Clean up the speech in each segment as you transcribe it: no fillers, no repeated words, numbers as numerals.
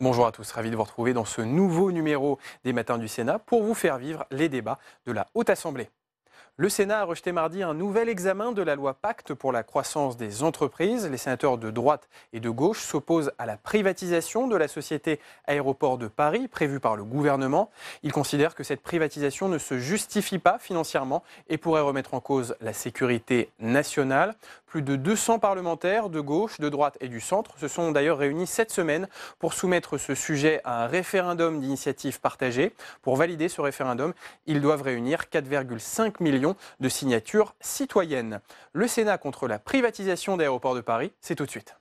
Bonjour à tous, ravi de vous retrouver dans ce nouveau numéro des Matins du Sénat pour vous faire vivre les débats de la Haute Assemblée. Le Sénat a rejeté mardi un nouvel examen de la loi Pacte pour la croissance des entreprises. Les sénateurs de droite et de gauche s'opposent à la privatisation de la société Aéroports de Paris prévue par le gouvernement. Ils considèrent que cette privatisation ne se justifie pas financièrement et pourrait remettre en cause la sécurité nationale. Plus de 200 parlementaires de gauche, de droite et du centre se sont d'ailleurs réunis cette semaine pour soumettre ce sujet à un référendum d'initiative partagée. Pour valider ce référendum, ils doivent réunir 4,5 millions de signatures citoyennes. Le Sénat contre la privatisation d'Aéroports de Paris, c'est tout de suite.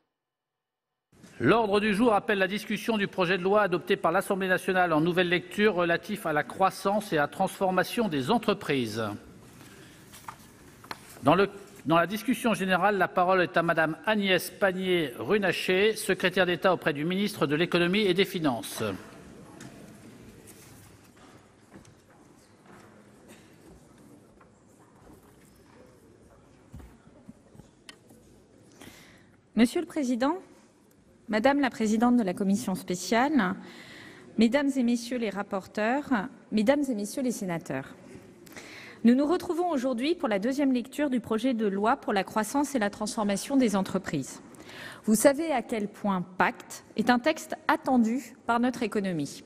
L'ordre du jour appelle la discussion du projet de loi adopté par l'Assemblée nationale en nouvelle lecture relatif à la croissance et à la transformation des entreprises. Dans la discussion générale, la parole est à Madame Agnès Pannier-Runacher, secrétaire d'État auprès du ministre de l'Économie et des Finances. Monsieur le Président, Madame la Présidente de la Commission spéciale, Mesdames et Messieurs les rapporteurs, Mesdames et Messieurs les sénateurs, nous nous retrouvons aujourd'hui pour la deuxième lecture du projet de loi pour la croissance et la transformation des entreprises. Vous savez à quel point Pacte est un texte attendu par notre économie.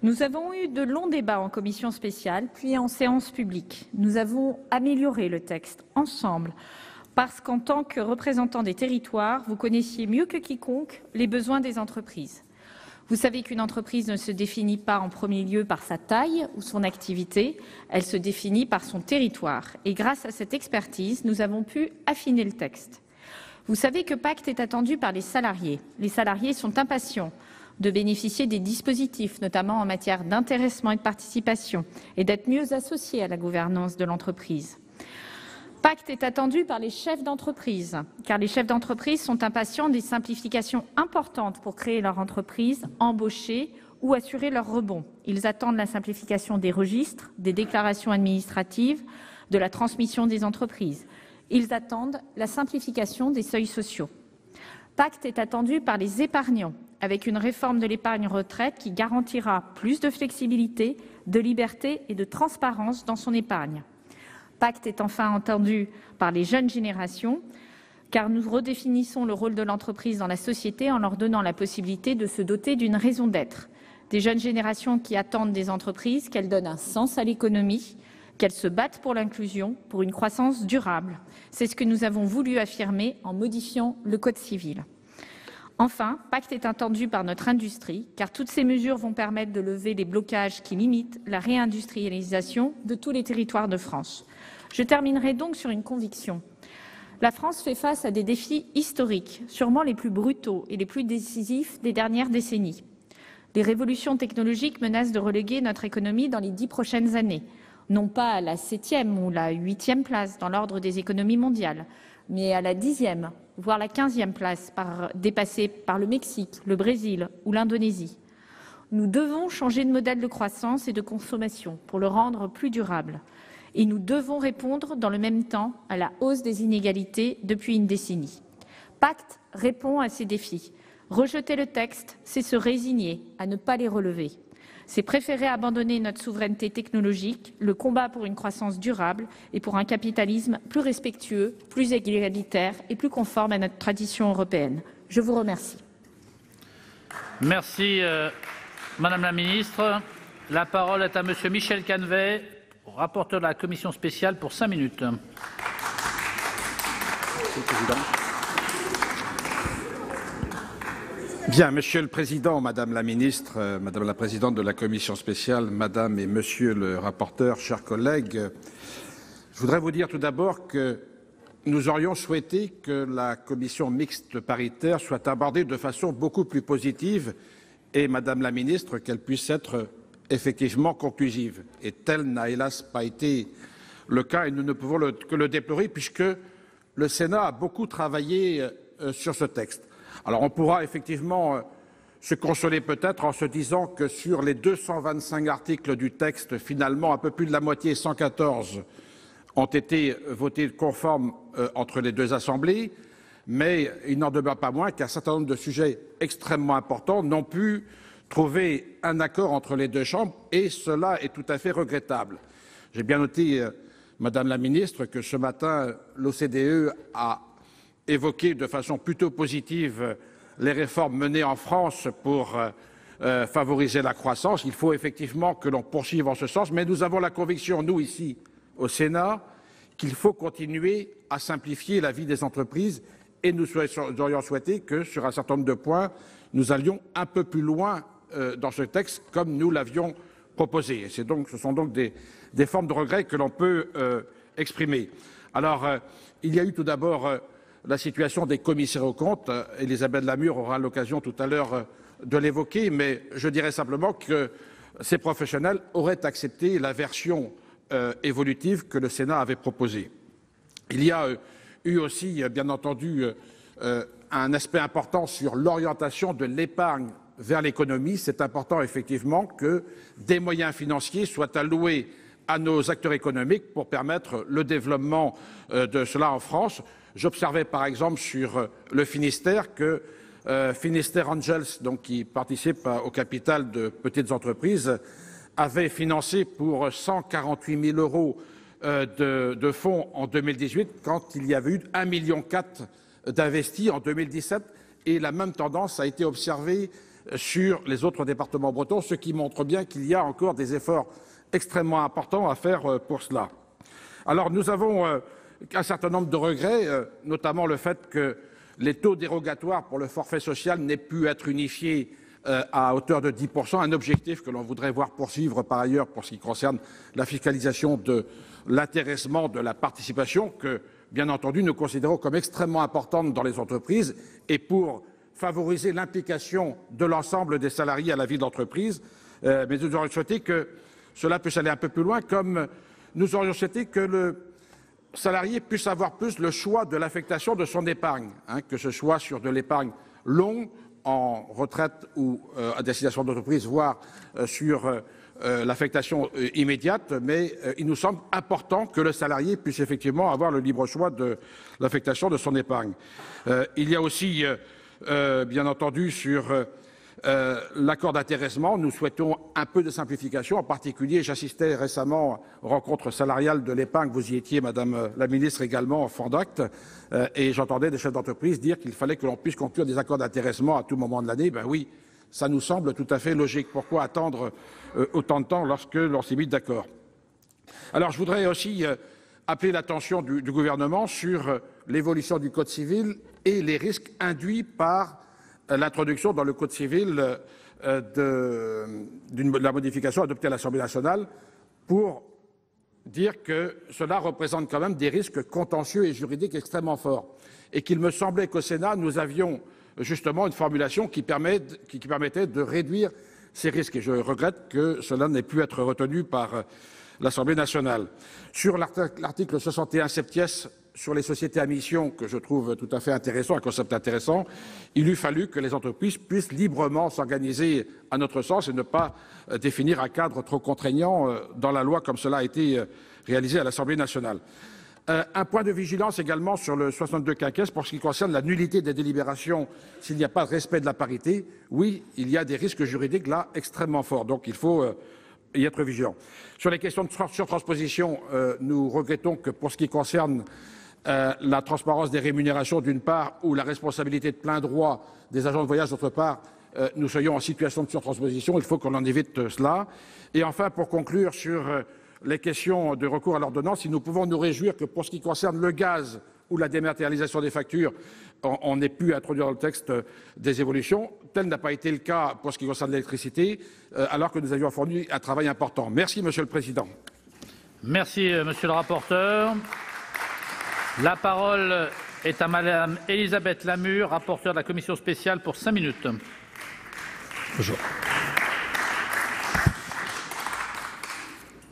Nous avons eu de longs débats en commission spéciale, puis en séance publique. Nous avons amélioré le texte ensemble, parce qu'en tant que représentant des territoires, vous connaissiez mieux que quiconque les besoins des entreprises. Vous savez qu'une entreprise ne se définit pas en premier lieu par sa taille ou son activité, elle se définit par son territoire. Et grâce à cette expertise, nous avons pu affiner le texte. Vous savez que Pacte est attendu par les salariés. Les salariés sont impatients de bénéficier des dispositifs, notamment en matière d'intéressement et de participation, et d'être mieux associés à la gouvernance de l'entreprise. Pacte est attendu par les chefs d'entreprise, car les chefs d'entreprise sont impatients des simplifications importantes pour créer leur entreprise, embaucher ou assurer leur rebond. Ils attendent la simplification des registres, des déclarations administratives, de la transmission des entreprises. Ils attendent la simplification des seuils sociaux. Pacte est attendu par les épargnants, avec une réforme de l'épargne retraite qui garantira plus de flexibilité, de liberté et de transparence dans son épargne. Pacte est enfin entendu par les jeunes générations, car nous redéfinissons le rôle de l'entreprise dans la société en leur donnant la possibilité de se doter d'une raison d'être. Des jeunes générations qui attendent des entreprises qu'elles donnent un sens à l'économie, qu'elles se battent pour l'inclusion, pour une croissance durable. C'est ce que nous avons voulu affirmer en modifiant le Code civil. Enfin, Pacte est attendu par notre industrie, car toutes ces mesures vont permettre de lever les blocages qui limitent la réindustrialisation de tous les territoires de France. Je terminerai donc sur une conviction. La France fait face à des défis historiques, sûrement les plus brutaux et les plus décisifs des dernières décennies. Les révolutions technologiques menacent de reléguer notre économie dans les 10 prochaines années, non pas à la 7e ou la 8e place dans l'ordre des économies mondiales, mais à la 10e, voire la 15e place, dépassée par le Mexique, le Brésil ou l'Indonésie. Nous devons changer de modèle de croissance et de consommation pour le rendre plus durable. Et nous devons répondre dans le même temps à la hausse des inégalités depuis une décennie. Pacte répond à ces défis. Rejeter le texte, c'est se résigner à ne pas les relever. C'est préférer abandonner notre souveraineté technologique, le combat pour une croissance durable et pour un capitalisme plus respectueux, plus égalitaire et plus conforme à notre tradition européenne. Je vous remercie. Merci, Madame la Ministre. La parole est à Monsieur Michel Canevet, rapporteur de la Commission spéciale pour 5 minutes. Monsieur le Président. Bien, Monsieur le Président, Madame la Ministre, Madame la Présidente de la Commission spéciale, Madame et Monsieur le rapporteur, chers collègues, je voudrais vous dire tout d'abord que nous aurions souhaité que la Commission mixte paritaire soit abordée de façon beaucoup plus positive et, Madame la Ministre, qu'elle puisse être effectivement conclusive. Et tel n'a hélas pas été le cas et nous ne pouvons que le déplorer puisque le Sénat a beaucoup travaillé sur ce texte. Alors on pourra effectivement se consoler peut-être en se disant que sur les 225 articles du texte, finalement un peu plus de la moitié, 114, ont été votés conformes entre les deux assemblées. mais il n'en demeure pas moins qu'un certain nombre de sujets extrêmement importants n'ont pu trouver un accord entre les deux chambres, et cela est tout à fait regrettable. J'ai bien noté, Madame la Ministre, que ce matin, l'OCDE a évoqué de façon plutôt positive les réformes menées en France pour favoriser la croissance. Il faut effectivement que l'on poursuive en ce sens, mais nous avons la conviction, nous ici, au Sénat, qu'il faut continuer à simplifier la vie des entreprises, et nous aurions souhaité que, sur un certain nombre de points, nous allions un peu plus loin dans ce texte, comme nous l'avions proposé. Et ce sont donc des formes de regret que l'on peut exprimer. Alors, il y a eu tout d'abord la situation des commissaires aux comptes. Elisabeth Lamure aura l'occasion tout à l'heure de l'évoquer, mais je dirais simplement que ces professionnels auraient accepté la version évolutive que le Sénat avait proposée. Il y a eu aussi, bien entendu, un aspect important sur l'orientation de l'épargne vers l'économie. C'est important, effectivement, que des moyens financiers soient alloués à nos acteurs économiques pour permettre le développement de cela en France. J'observais, par exemple, sur le Finistère que Finistère Angels, donc, qui participe au capital de petites entreprises, avait financé pour 148 000 € de fonds en 2018, quand il y avait eu 1,4 million d'investis en 2017, et la même tendance a été observée sur les autres départements bretons, ce qui montre bien qu'il y a encore des efforts extrêmement importants à faire pour cela. Alors nous avons un certain nombre de regrets, notamment le fait que les taux dérogatoires pour le forfait social n'aient pu être unifiés à hauteur de 10%, un objectif que l'on voudrait voir poursuivre par ailleurs pour ce qui concerne la fiscalisation de l'intéressement de la participation, que bien entendu nous considérons comme extrêmement importante dans les entreprises, et pour favoriser l'implication de l'ensemble des salariés à la vie de l'entreprise. Mais nous aurions souhaité que cela puisse aller un peu plus loin, comme nous aurions souhaité que le salarié puisse avoir plus le choix de l'affectation de son épargne, que ce soit sur de l'épargne longue, en retraite ou à destination d'entreprise, voire sur l'affectation immédiate, mais il nous semble important que le salarié puisse effectivement avoir le libre choix de l'affectation de son épargne. Il y a aussi, bien entendu, sur l'accord d'intéressement, nous souhaitons un peu de simplification. En particulier, j'assistais récemment aux rencontres salariales de l'épargne, vous y étiez, Madame la Ministre, également en fond d'acte, et j'entendais des chefs d'entreprise dire qu'il fallait que l'on puisse conclure des accords d'intéressement à tout moment de l'année. Ben oui, ça nous semble tout à fait logique. Pourquoi attendre autant de temps lorsque l'on s'est mis d'accord? Alors je voudrais aussi appeler l'attention du gouvernement sur l'évolution du Code civil et les risques induits par l'introduction dans le Code civil de la modification adoptée à l'Assemblée nationale, pour dire que cela représente quand même des risques contentieux et juridiques extrêmement forts, et qu'il me semblait qu'au Sénat, nous avions justement une formulation qui permettait de réduire ces risques, et je regrette que cela n'ait pu être retenu par l'Assemblée nationale. Sur l'article 61 septies, sur les sociétés à mission, que je trouve tout à fait intéressant, un concept intéressant, il eût fallu que les entreprises puissent librement s'organiser à notre sens et ne pas définir un cadre trop contraignant dans la loi comme cela a été réalisé à l'Assemblée nationale. Un point de vigilance également sur le 62 quinquès pour ce qui concerne la nullité des délibérations s'il n'y a pas de respect de la parité. Oui, il y a des risques juridiques là extrêmement forts, donc il faut y être vigilant. Sur les questions de surtransposition, nous regrettons que pour ce qui concerne la transparence des rémunérations d'une part, ou la responsabilité de plein droit des agents de voyage d'autre part, nous soyons en situation de surtransposition. Il faut qu'on en évite cela. Et enfin, pour conclure sur les questions de recours à l'ordonnance, si nous pouvons nous réjouir que pour ce qui concerne le gaz ou la dématérialisation des factures, on ait pu introduire dans le texte des évolutions. Tel n'a pas été le cas pour ce qui concerne l'électricité, alors que nous avions fourni un travail important. Merci, Monsieur le Président. Merci, Monsieur le rapporteur. La parole est à Madame Elisabeth Lamure, rapporteure de la Commission spéciale, pour 5 minutes. Bonjour.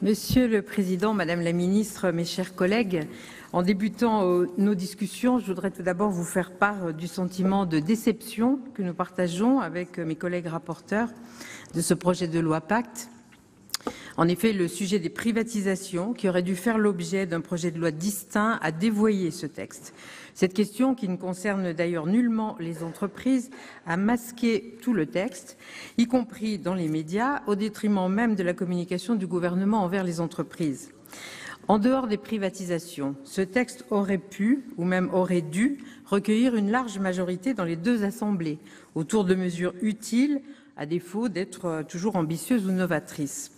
Monsieur le Président, Madame la Ministre, mes chers collègues, en débutant nos discussions, je voudrais tout d'abord vous faire part du sentiment de déception que nous partageons avec mes collègues rapporteurs de ce projet de loi Pacte. En effet, le sujet des privatisations, qui aurait dû faire l'objet d'un projet de loi distinct, a dévoyé ce texte. Cette question, qui ne concerne d'ailleurs nullement les entreprises, a masqué tout le texte, y compris dans les médias, au détriment même de la communication du gouvernement envers les entreprises. En dehors des privatisations, ce texte aurait pu, ou même aurait dû, recueillir une large majorité dans les deux assemblées, autour de mesures utiles, à défaut d'être toujours ambitieuses ou novatrices.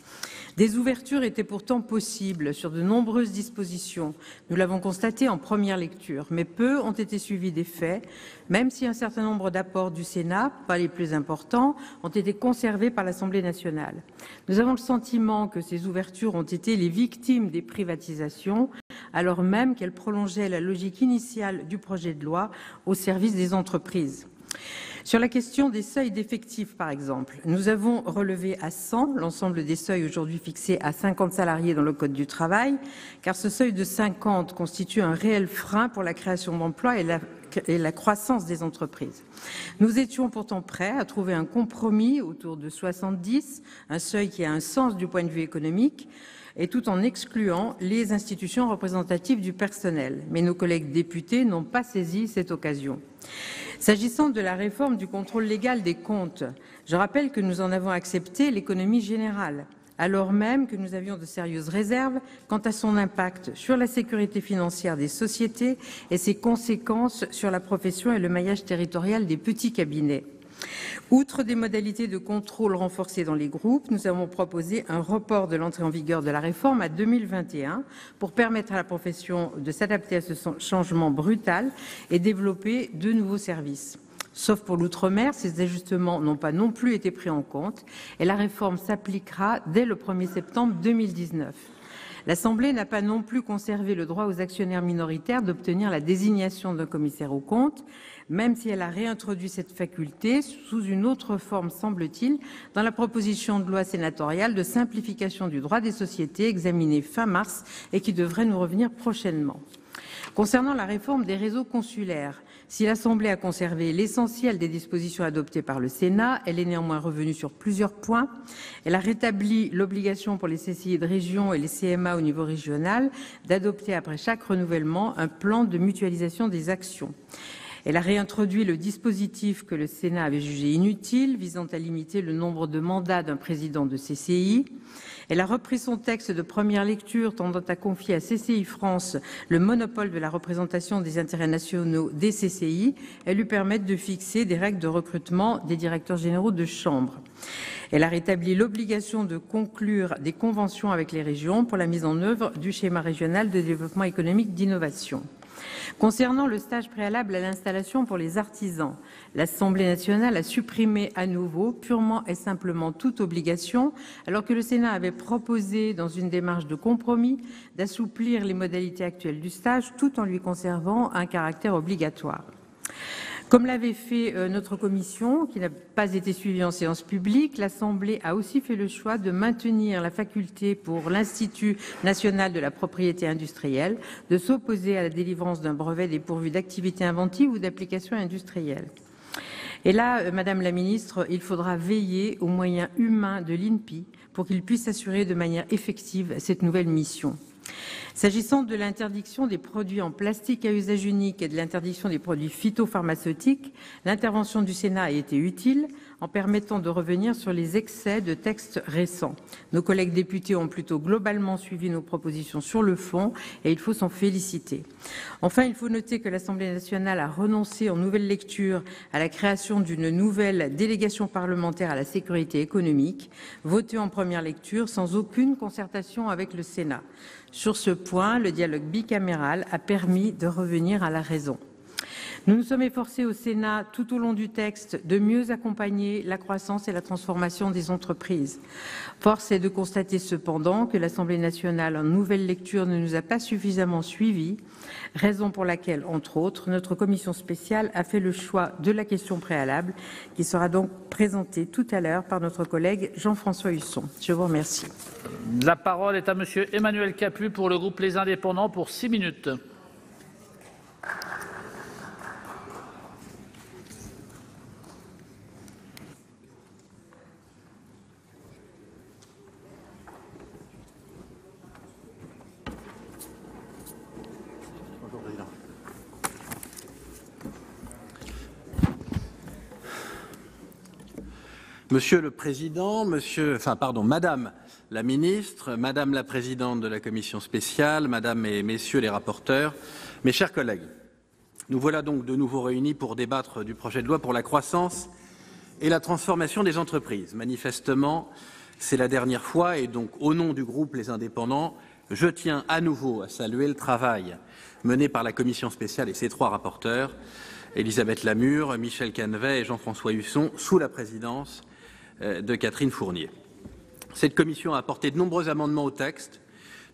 Des ouvertures étaient pourtant possibles sur de nombreuses dispositions. Nous l'avons constaté en première lecture, mais peu ont été suivis des faits, même si un certain nombre d'apports du Sénat, pas les plus importants, ont été conservés par l'Assemblée nationale. Nous avons le sentiment que ces ouvertures ont été les victimes des privatisations, alors même qu'elles prolongeaient la logique initiale du projet de loi au service des entreprises. Sur la question des seuils d'effectifs, par exemple, nous avons relevé à 100 l'ensemble des seuils aujourd'hui fixés à 50 salariés dans le Code du travail, car ce seuil de 50 constitue un réel frein pour la création d'emplois et la croissance des entreprises. Nous étions pourtant prêts à trouver un compromis autour de 70, un seuil qui a un sens du point de vue économique, et tout en excluant les institutions représentatives du personnel. Mais nos collègues députés n'ont pas saisi cette occasion. S'agissant de la réforme du contrôle légal des comptes, je rappelle que nous en avons accepté l'économie générale, alors même que nous avions de sérieuses réserves quant à son impact sur la sécurité financière des sociétés et ses conséquences sur la profession et le maillage territorial des petits cabinets. Outre des modalités de contrôle renforcées dans les groupes, nous avons proposé un report de l'entrée en vigueur de la réforme à 2021 pour permettre à la profession de s'adapter à ce changement brutal et développer de nouveaux services. Sauf pour l'outre-mer, ces ajustements n'ont pas non plus été pris en compte et la réforme s'appliquera dès le 1er septembre 2019. L'Assemblée n'a pas non plus conservé le droit aux actionnaires minoritaires d'obtenir la désignation d'un commissaire aux comptes, même si elle a réintroduit cette faculté sous une autre forme, semble-t-il, dans la proposition de loi sénatoriale de simplification du droit des sociétés examinée fin mars et qui devrait nous revenir prochainement. Concernant la réforme des réseaux consulaires, si l'Assemblée a conservé l'essentiel des dispositions adoptées par le Sénat, elle est néanmoins revenue sur plusieurs points. Elle a rétabli l'obligation pour les CCI de région et les CMA au niveau régional d'adopter après chaque renouvellement un plan de mutualisation des actions. Elle a réintroduit le dispositif que le Sénat avait jugé inutile, visant à limiter le nombre de mandats d'un président de CCI. Elle a repris son texte de première lecture tendant à confier à CCI France le monopole de la représentation des intérêts nationaux des CCI et lui permettre de fixer des règles de recrutement des directeurs généraux de chambre. Elle a rétabli l'obligation de conclure des conventions avec les régions pour la mise en œuvre du schéma régional de développement économique d'innovation. Concernant le stage préalable à l'installation pour les artisans, l'Assemblée nationale a supprimé à nouveau purement et simplement toute obligation, alors que le Sénat avait proposé, dans une démarche de compromis, d'assouplir les modalités actuelles du stage tout en lui conservant un caractère obligatoire. Comme l'avait fait notre commission, qui n'a pas été suivie en séance publique, l'Assemblée a aussi fait le choix de maintenir la faculté pour l'Institut national de la propriété industrielle de s'opposer à la délivrance d'un brevet dépourvu d'activité inventive ou d'application industrielle. Et là, Madame la Ministre, il faudra veiller aux moyens humains de l'INPI pour qu'il puisse assurer de manière effective cette nouvelle mission. S'agissant de l'interdiction des produits en plastique à usage unique et de l'interdiction des produits phytopharmaceutiques, l'intervention du Sénat a été utile en permettant de revenir sur les excès de textes récents. Nos collègues députés ont plutôt globalement suivi nos propositions sur le fond et il faut s'en féliciter. Enfin, il faut noter que l'Assemblée nationale a renoncé en nouvelle lecture à la création d'une nouvelle délégation parlementaire à la sécurité économique, votée en première lecture sans aucune concertation avec le Sénat. Sur ce point, le dialogue bicaméral a permis de revenir à la raison. Nous nous sommes efforcés au Sénat, tout au long du texte, de mieux accompagner la croissance et la transformation des entreprises. Force est de constater cependant que l'Assemblée nationale, en nouvelle lecture, ne nous a pas suffisamment suivis, raison pour laquelle, entre autres, notre commission spéciale a fait le choix de la question préalable, qui sera donc présentée tout à l'heure par notre collègue Jean-François Husson. Je vous remercie. La parole est à monsieur Emmanuel Capus pour le groupe Les Indépendants pour 6 minutes. Monsieur le Président, Madame la Ministre, Madame la Présidente de la Commission spéciale, Madame et Messieurs les rapporteurs, mes chers collègues, nous voilà donc de nouveau réunis pour débattre du projet de loi pour la croissance et la transformation des entreprises. Manifestement, c'est la dernière fois et donc, au nom du groupe Les Indépendants, je tiens à nouveau à saluer le travail mené par la Commission spéciale et ses 3 rapporteurs, Elisabeth Lamure, Michel Canevet et Jean-François Husson, sous la présidence de Catherine Fournier. Cette commission a apporté de nombreux amendements au texte,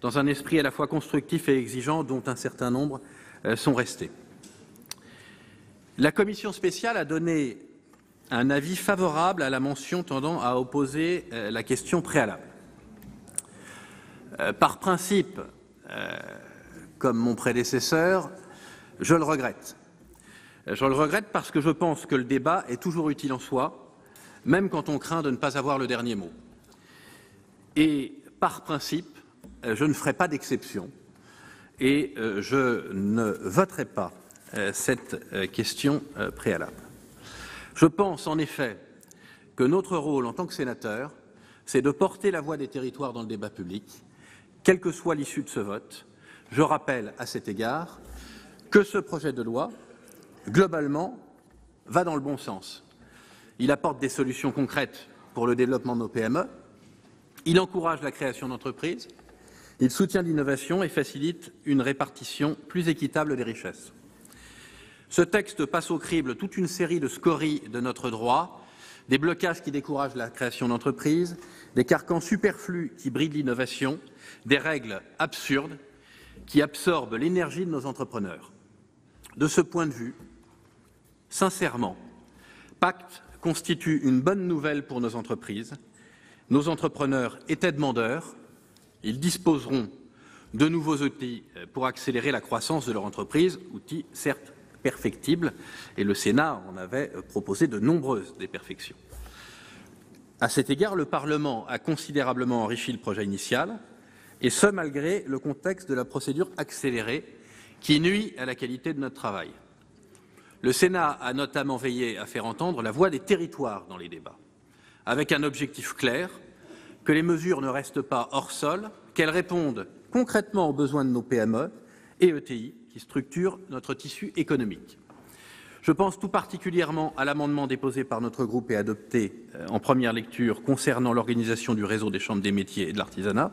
dans un esprit à la fois constructif et exigeant, dont un certain nombre sont restés. La commission spéciale a donné un avis favorable à la mention tendant à opposer la question préalable. Par principe, comme mon prédécesseur, je le regrette. Je le regrette parce que je pense que le débat est toujours utile en soi, même quand on craint de ne pas avoir le dernier mot. Et par principe, je ne ferai pas d'exception et je ne voterai pas cette question préalable. Je pense en effet que notre rôle en tant que sénateur, c'est de porter la voix des territoires dans le débat public, quelle que soit l'issue de ce vote. Je rappelle à cet égard que ce projet de loi, globalement, va dans le bon sens. Il apporte des solutions concrètes pour le développement de nos PME, il encourage la création d'entreprises, il soutient l'innovation et facilite une répartition plus équitable des richesses. Ce texte passe au crible toute une série de scories de notre droit, des blocages qui découragent la création d'entreprises, des carcans superflus qui brident l'innovation, des règles absurdes qui absorbent l'énergie de nos entrepreneurs. De ce point de vue, sincèrement, Pacte constitue une bonne nouvelle pour nos entreprises. Nos entrepreneurs étaient demandeurs. Ils disposeront de nouveaux outils pour accélérer la croissance de leur entreprise, outils certes perfectibles, et le Sénat en avait proposé de nombreuses déperfections. À cet égard, le Parlement a considérablement enrichi le projet initial, et ce malgré le contexte de la procédure accélérée qui nuit à la qualité de notre travail. Le Sénat a notamment veillé à faire entendre la voix des territoires dans les débats, avec un objectif clair, que les mesures ne restent pas hors sol, qu'elles répondent concrètement aux besoins de nos PME et ETI qui structurent notre tissu économique. Je pense tout particulièrement à l'amendement déposé par notre groupe et adopté en première lecture concernant l'organisation du réseau des chambres des métiers et de l'artisanat.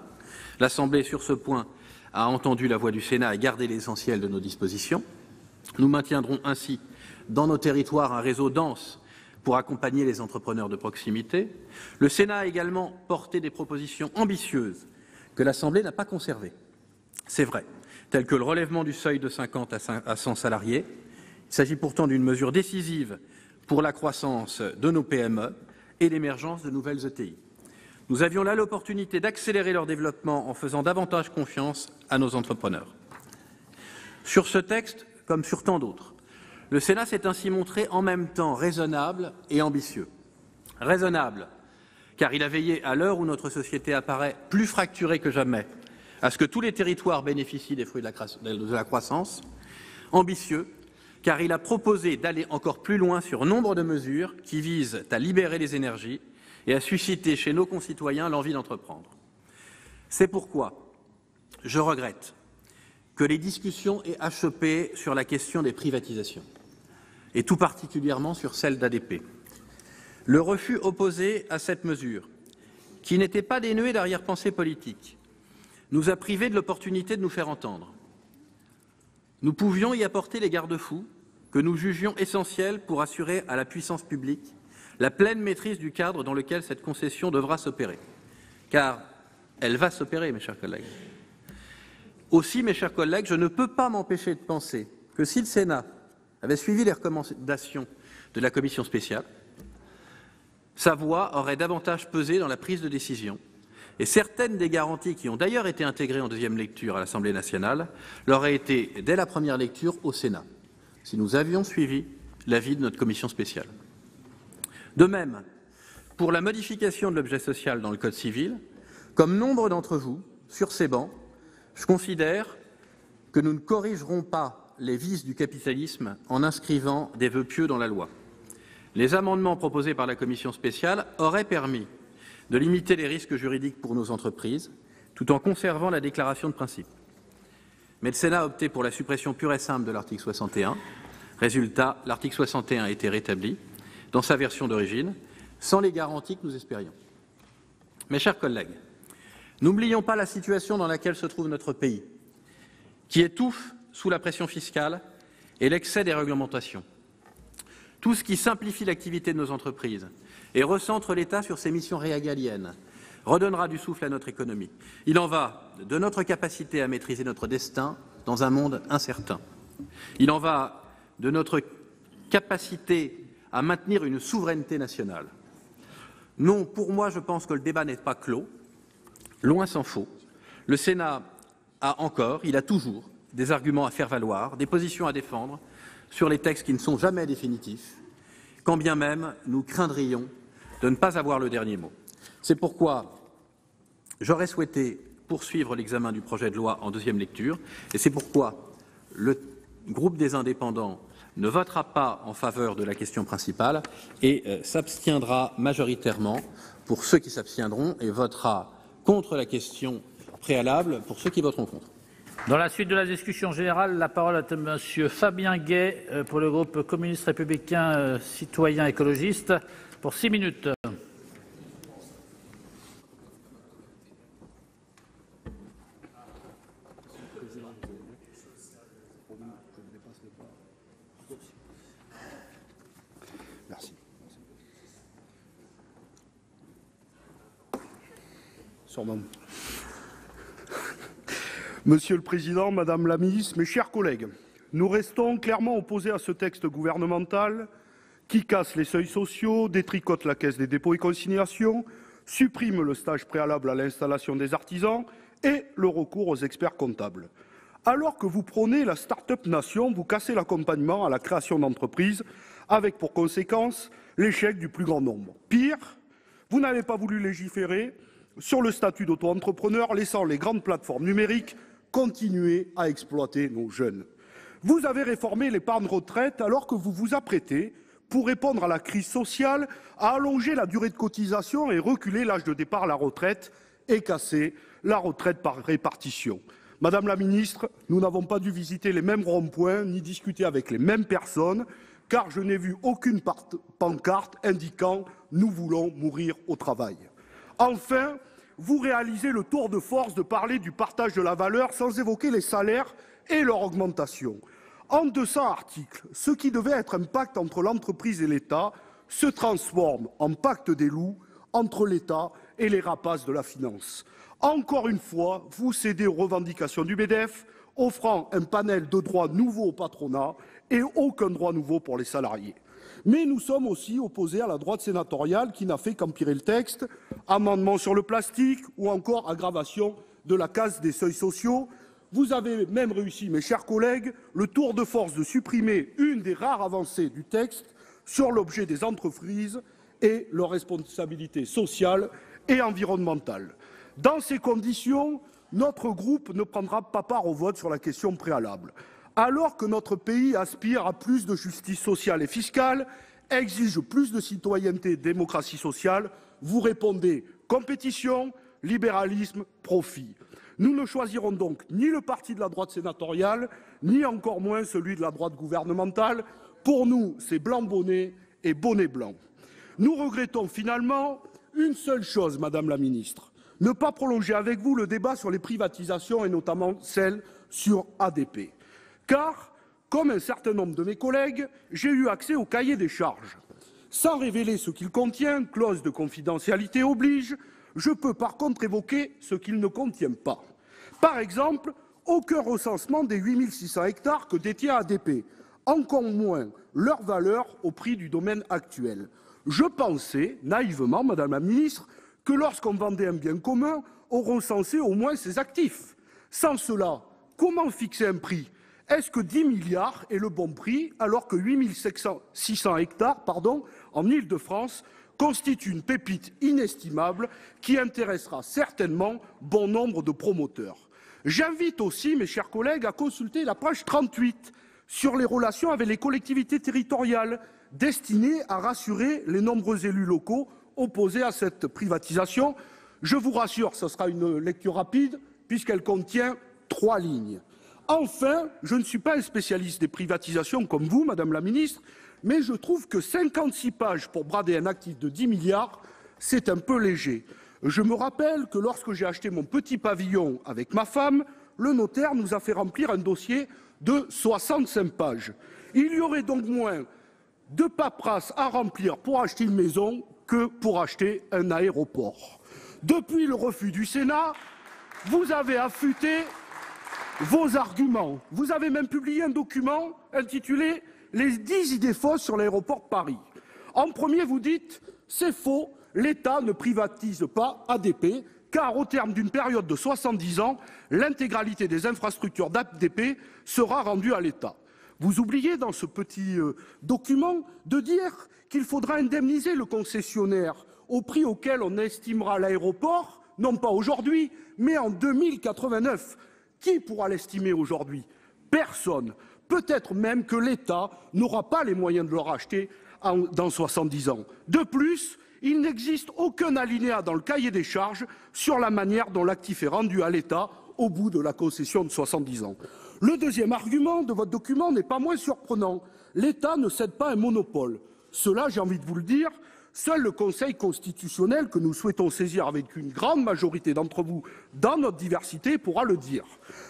L'Assemblée, sur ce point, a entendu la voix du Sénat et gardé l'essentiel de nos dispositions. Nous maintiendrons ainsi dans nos territoires un réseau dense pour accompagner les entrepreneurs de proximité. Le Sénat a également porté des propositions ambitieuses que l'Assemblée n'a pas conservées. C'est vrai, telles que le relèvement du seuil de 50 à 100 salariés. Il s'agit pourtant d'une mesure décisive pour la croissance de nos PME et l'émergence de nouvelles ETI. Nous avions là l'opportunité d'accélérer leur développement en faisant davantage confiance à nos entrepreneurs. Sur ce texte, comme sur tant d'autres, le Sénat s'est ainsi montré en même temps raisonnable et ambitieux. Raisonnable, car il a veillé, à l'heure où notre société apparaît plus fracturée que jamais, à ce que tous les territoires bénéficient des fruits de la croissance. Ambitieux, car il a proposé d'aller encore plus loin sur nombre de mesures qui visent à libérer les énergies et à susciter chez nos concitoyens l'envie d'entreprendre. C'est pourquoi je regrette que les discussions aient achoppé sur la question des privatisations, et tout particulièrement sur celle d'ADP. Le refus opposé à cette mesure, qui n'était pas dénué d'arrière-pensée politique, nous a privés de l'opportunité de nous faire entendre. Nous pouvions y apporter les garde-fous que nous jugions essentiels pour assurer à la puissance publique la pleine maîtrise du cadre dans lequel cette concession devra s'opérer. Car elle va s'opérer, mes chers collègues. Aussi, mes chers collègues, je ne peux pas m'empêcher de penser que si le Sénat avait suivi les recommandations de la Commission spéciale, sa voix aurait davantage pesé dans la prise de décision, et certaines des garanties qui ont d'ailleurs été intégrées en deuxième lecture à l'Assemblée nationale l'auraient été dès la première lecture au Sénat, si nous avions suivi l'avis de notre Commission spéciale. De même, pour la modification de l'objet social dans le Code civil, comme nombre d'entre vous, sur ces bancs, je considère que nous ne corrigerons pas les vices du capitalisme en inscrivant des vœux pieux dans la loi. Les amendements proposés par la commission spéciale auraient permis de limiter les risques juridiques pour nos entreprises, tout en conservant la déclaration de principe. Mais le Sénat a opté pour la suppression pure et simple de l'article 61. Résultat, l'article 61 a été rétabli dans sa version d'origine, sans les garanties que nous espérions. Mes chers collègues, n'oublions pas la situation dans laquelle se trouve notre pays, qui étouffe sous la pression fiscale et l'excès des réglementations. Tout ce qui simplifie l'activité de nos entreprises et recentre l'État sur ses missions régaliennes redonnera du souffle à notre économie. Il en va de notre capacité à maîtriser notre destin dans un monde incertain. Il en va de notre capacité à maintenir une souveraineté nationale. Non, pour moi, je pense que le débat n'est pas clos. Loin s'en faut. Le Sénat il a toujours des arguments à faire valoir, des positions à défendre sur les textes qui ne sont jamais définitifs, quand bien même nous craindrions de ne pas avoir le dernier mot. C'est pourquoi j'aurais souhaité poursuivre l'examen du projet de loi en deuxième lecture, et c'est pourquoi le groupe des Indépendants ne votera pas en faveur de la question principale et s'abstiendra majoritairement pour ceux qui s'abstiendront et votera contre la question préalable pour ceux qui voteront contre. Dans la suite de la discussion générale, la parole est à Monsieur Fabien Gay pour le groupe communiste républicain citoyen écologiste pour 6 minutes. Merci. Monsieur le Président, Madame la Ministre, mes chers collègues, nous restons clairement opposés à ce texte gouvernemental qui casse les seuils sociaux, détricote la Caisse des dépôts et consignations, supprime le stage préalable à l'installation des artisans et le recours aux experts comptables. Alors que vous prônez la start-up nation, vous cassez l'accompagnement à la création d'entreprises avec pour conséquence l'échec du plus grand nombre. Pire, vous n'avez pas voulu légiférer sur le statut d'auto-entrepreneur, laissant les grandes plateformes numériques continuer à exploiter nos jeunes. Vous avez réformé l'épargne retraite alors que vous vous apprêtez, pour répondre à la crise sociale, à allonger la durée de cotisation et reculer l'âge de départ à la retraite et casser la retraite par répartition. Madame la Ministre, nous n'avons pas dû visiter les mêmes ronds-points ni discuter avec les mêmes personnes, car je n'ai vu aucune pancarte indiquant « Nous voulons mourir au travail ». Enfin, vous réalisez le tour de force de parler du partage de la valeur sans évoquer les salaires et leur augmentation. En 200 articles, ce qui devait être un pacte entre l'entreprise et l'État se transforme en pacte des loups entre l'État et les rapaces de la finance. Encore une fois, vous cédez aux revendications du MEDEF, offrant un panel de droits nouveaux au patronat et aucun droit nouveau pour les salariés. Mais nous sommes aussi opposés à la droite sénatoriale qui n'a fait qu'empirer le texte, amendements sur le plastique ou encore aggravation de la casse des seuils sociaux. Vous avez même réussi, mes chers collègues, le tour de force de supprimer une des rares avancées du texte sur l'objet des entreprises et leurs responsabilités sociales et environnementales. Dans ces conditions, notre groupe ne prendra pas part au vote sur la question préalable. Alors que notre pays aspire à plus de justice sociale et fiscale, exige plus de citoyenneté et de démocratie sociale, vous répondez compétition, libéralisme, profit. Nous ne choisirons donc ni le parti de la droite sénatoriale, ni encore moins celui de la droite gouvernementale. Pour nous, c'est blanc bonnet et bonnet blanc. Nous regrettons finalement une seule chose, Madame la Ministre, ne pas prolonger avec vous le débat sur les privatisations et notamment celle sur ADP. Car, comme un certain nombre de mes collègues, j'ai eu accès au cahier des charges. Sans révéler ce qu'il contient, clause de confidentialité oblige, je peux par contre évoquer ce qu'il ne contient pas. Par exemple, aucun recensement des 8600 hectares que détient ADP, encore moins leur valeur au prix du domaine actuel. Je pensais, naïvement, Madame la Ministre, que lorsqu'on vendait un bien commun, on recensait au moins ses actifs. Sans cela, comment fixer un prix ? Est-ce que 10 milliards est le bon prix alors que 8600 hectares en Île-de-France constituent une pépite inestimable qui intéressera certainement bon nombre de promoteurs. J'invite aussi, mes chers collègues, à consulter la page 38 sur les relations avec les collectivités territoriales, destiné à rassurer les nombreux élus locaux opposés à cette privatisation. Je vous rassure, ce sera une lecture rapide puisqu'elle contient 3 lignes. Enfin, je ne suis pas un spécialiste des privatisations comme vous, Madame la Ministre, mais je trouve que 56 pages pour brader un actif de 10 milliards, c'est un peu léger. Je me rappelle que lorsque j'ai acheté mon petit pavillon avec ma femme, le notaire nous a fait remplir un dossier de 65 pages. Il y aurait donc moins de paperasse à remplir pour acheter une maison que pour acheter un aéroport. Depuis le refus du Sénat, vous avez affûté vos arguments. Vous avez même publié un document intitulé « Les 10 idées fausses sur l'aéroport de Paris ». En premier, vous dites « C'est faux, l'État ne privatise pas ADP, car au terme d'une période de 70 ans, l'intégralité des infrastructures d'ADP sera rendue à l'État ». Vous oubliez dans ce petit document de dire qu'il faudra indemniser le concessionnaire au prix auquel on estimera l'aéroport, non pas aujourd'hui, mais en 2089. Qui pourra l'estimer aujourd'hui? Personne. Peut-être même que l'État n'aura pas les moyens de le racheter dans 70 ans. De plus, il n'existe aucun alinéa dans le cahier des charges sur la manière dont l'actif est rendu à l'État au bout de la concession de 70 ans. Le deuxième argument de votre document n'est pas moins surprenant. L'État ne cède pas un monopole. Cela, j'ai envie de vous le dire, seul le Conseil constitutionnel, que nous souhaitons saisir avec une grande majorité d'entre vous dans notre diversité, pourra le dire.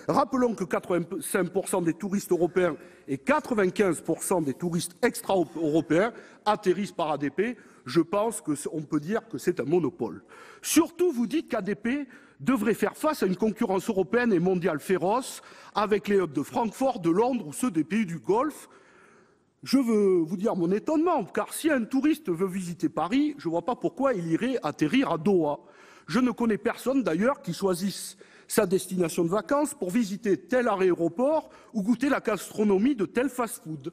Rappelons que 85% des touristes européens et 95% des touristes extra-européens atterrissent par ADP. Je pense qu'on peut dire que c'est un monopole. Surtout, vous dites qu'ADP devrait faire face à une concurrence européenne et mondiale féroce avec les hubs de Francfort, de Londres ou ceux des pays du Golfe. Je veux vous dire mon étonnement, car si un touriste veut visiter Paris, je ne vois pas pourquoi il irait atterrir à Doha. Je ne connais personne d'ailleurs qui choisisse sa destination de vacances pour visiter tel aéroport ou goûter la gastronomie de tel fast-food.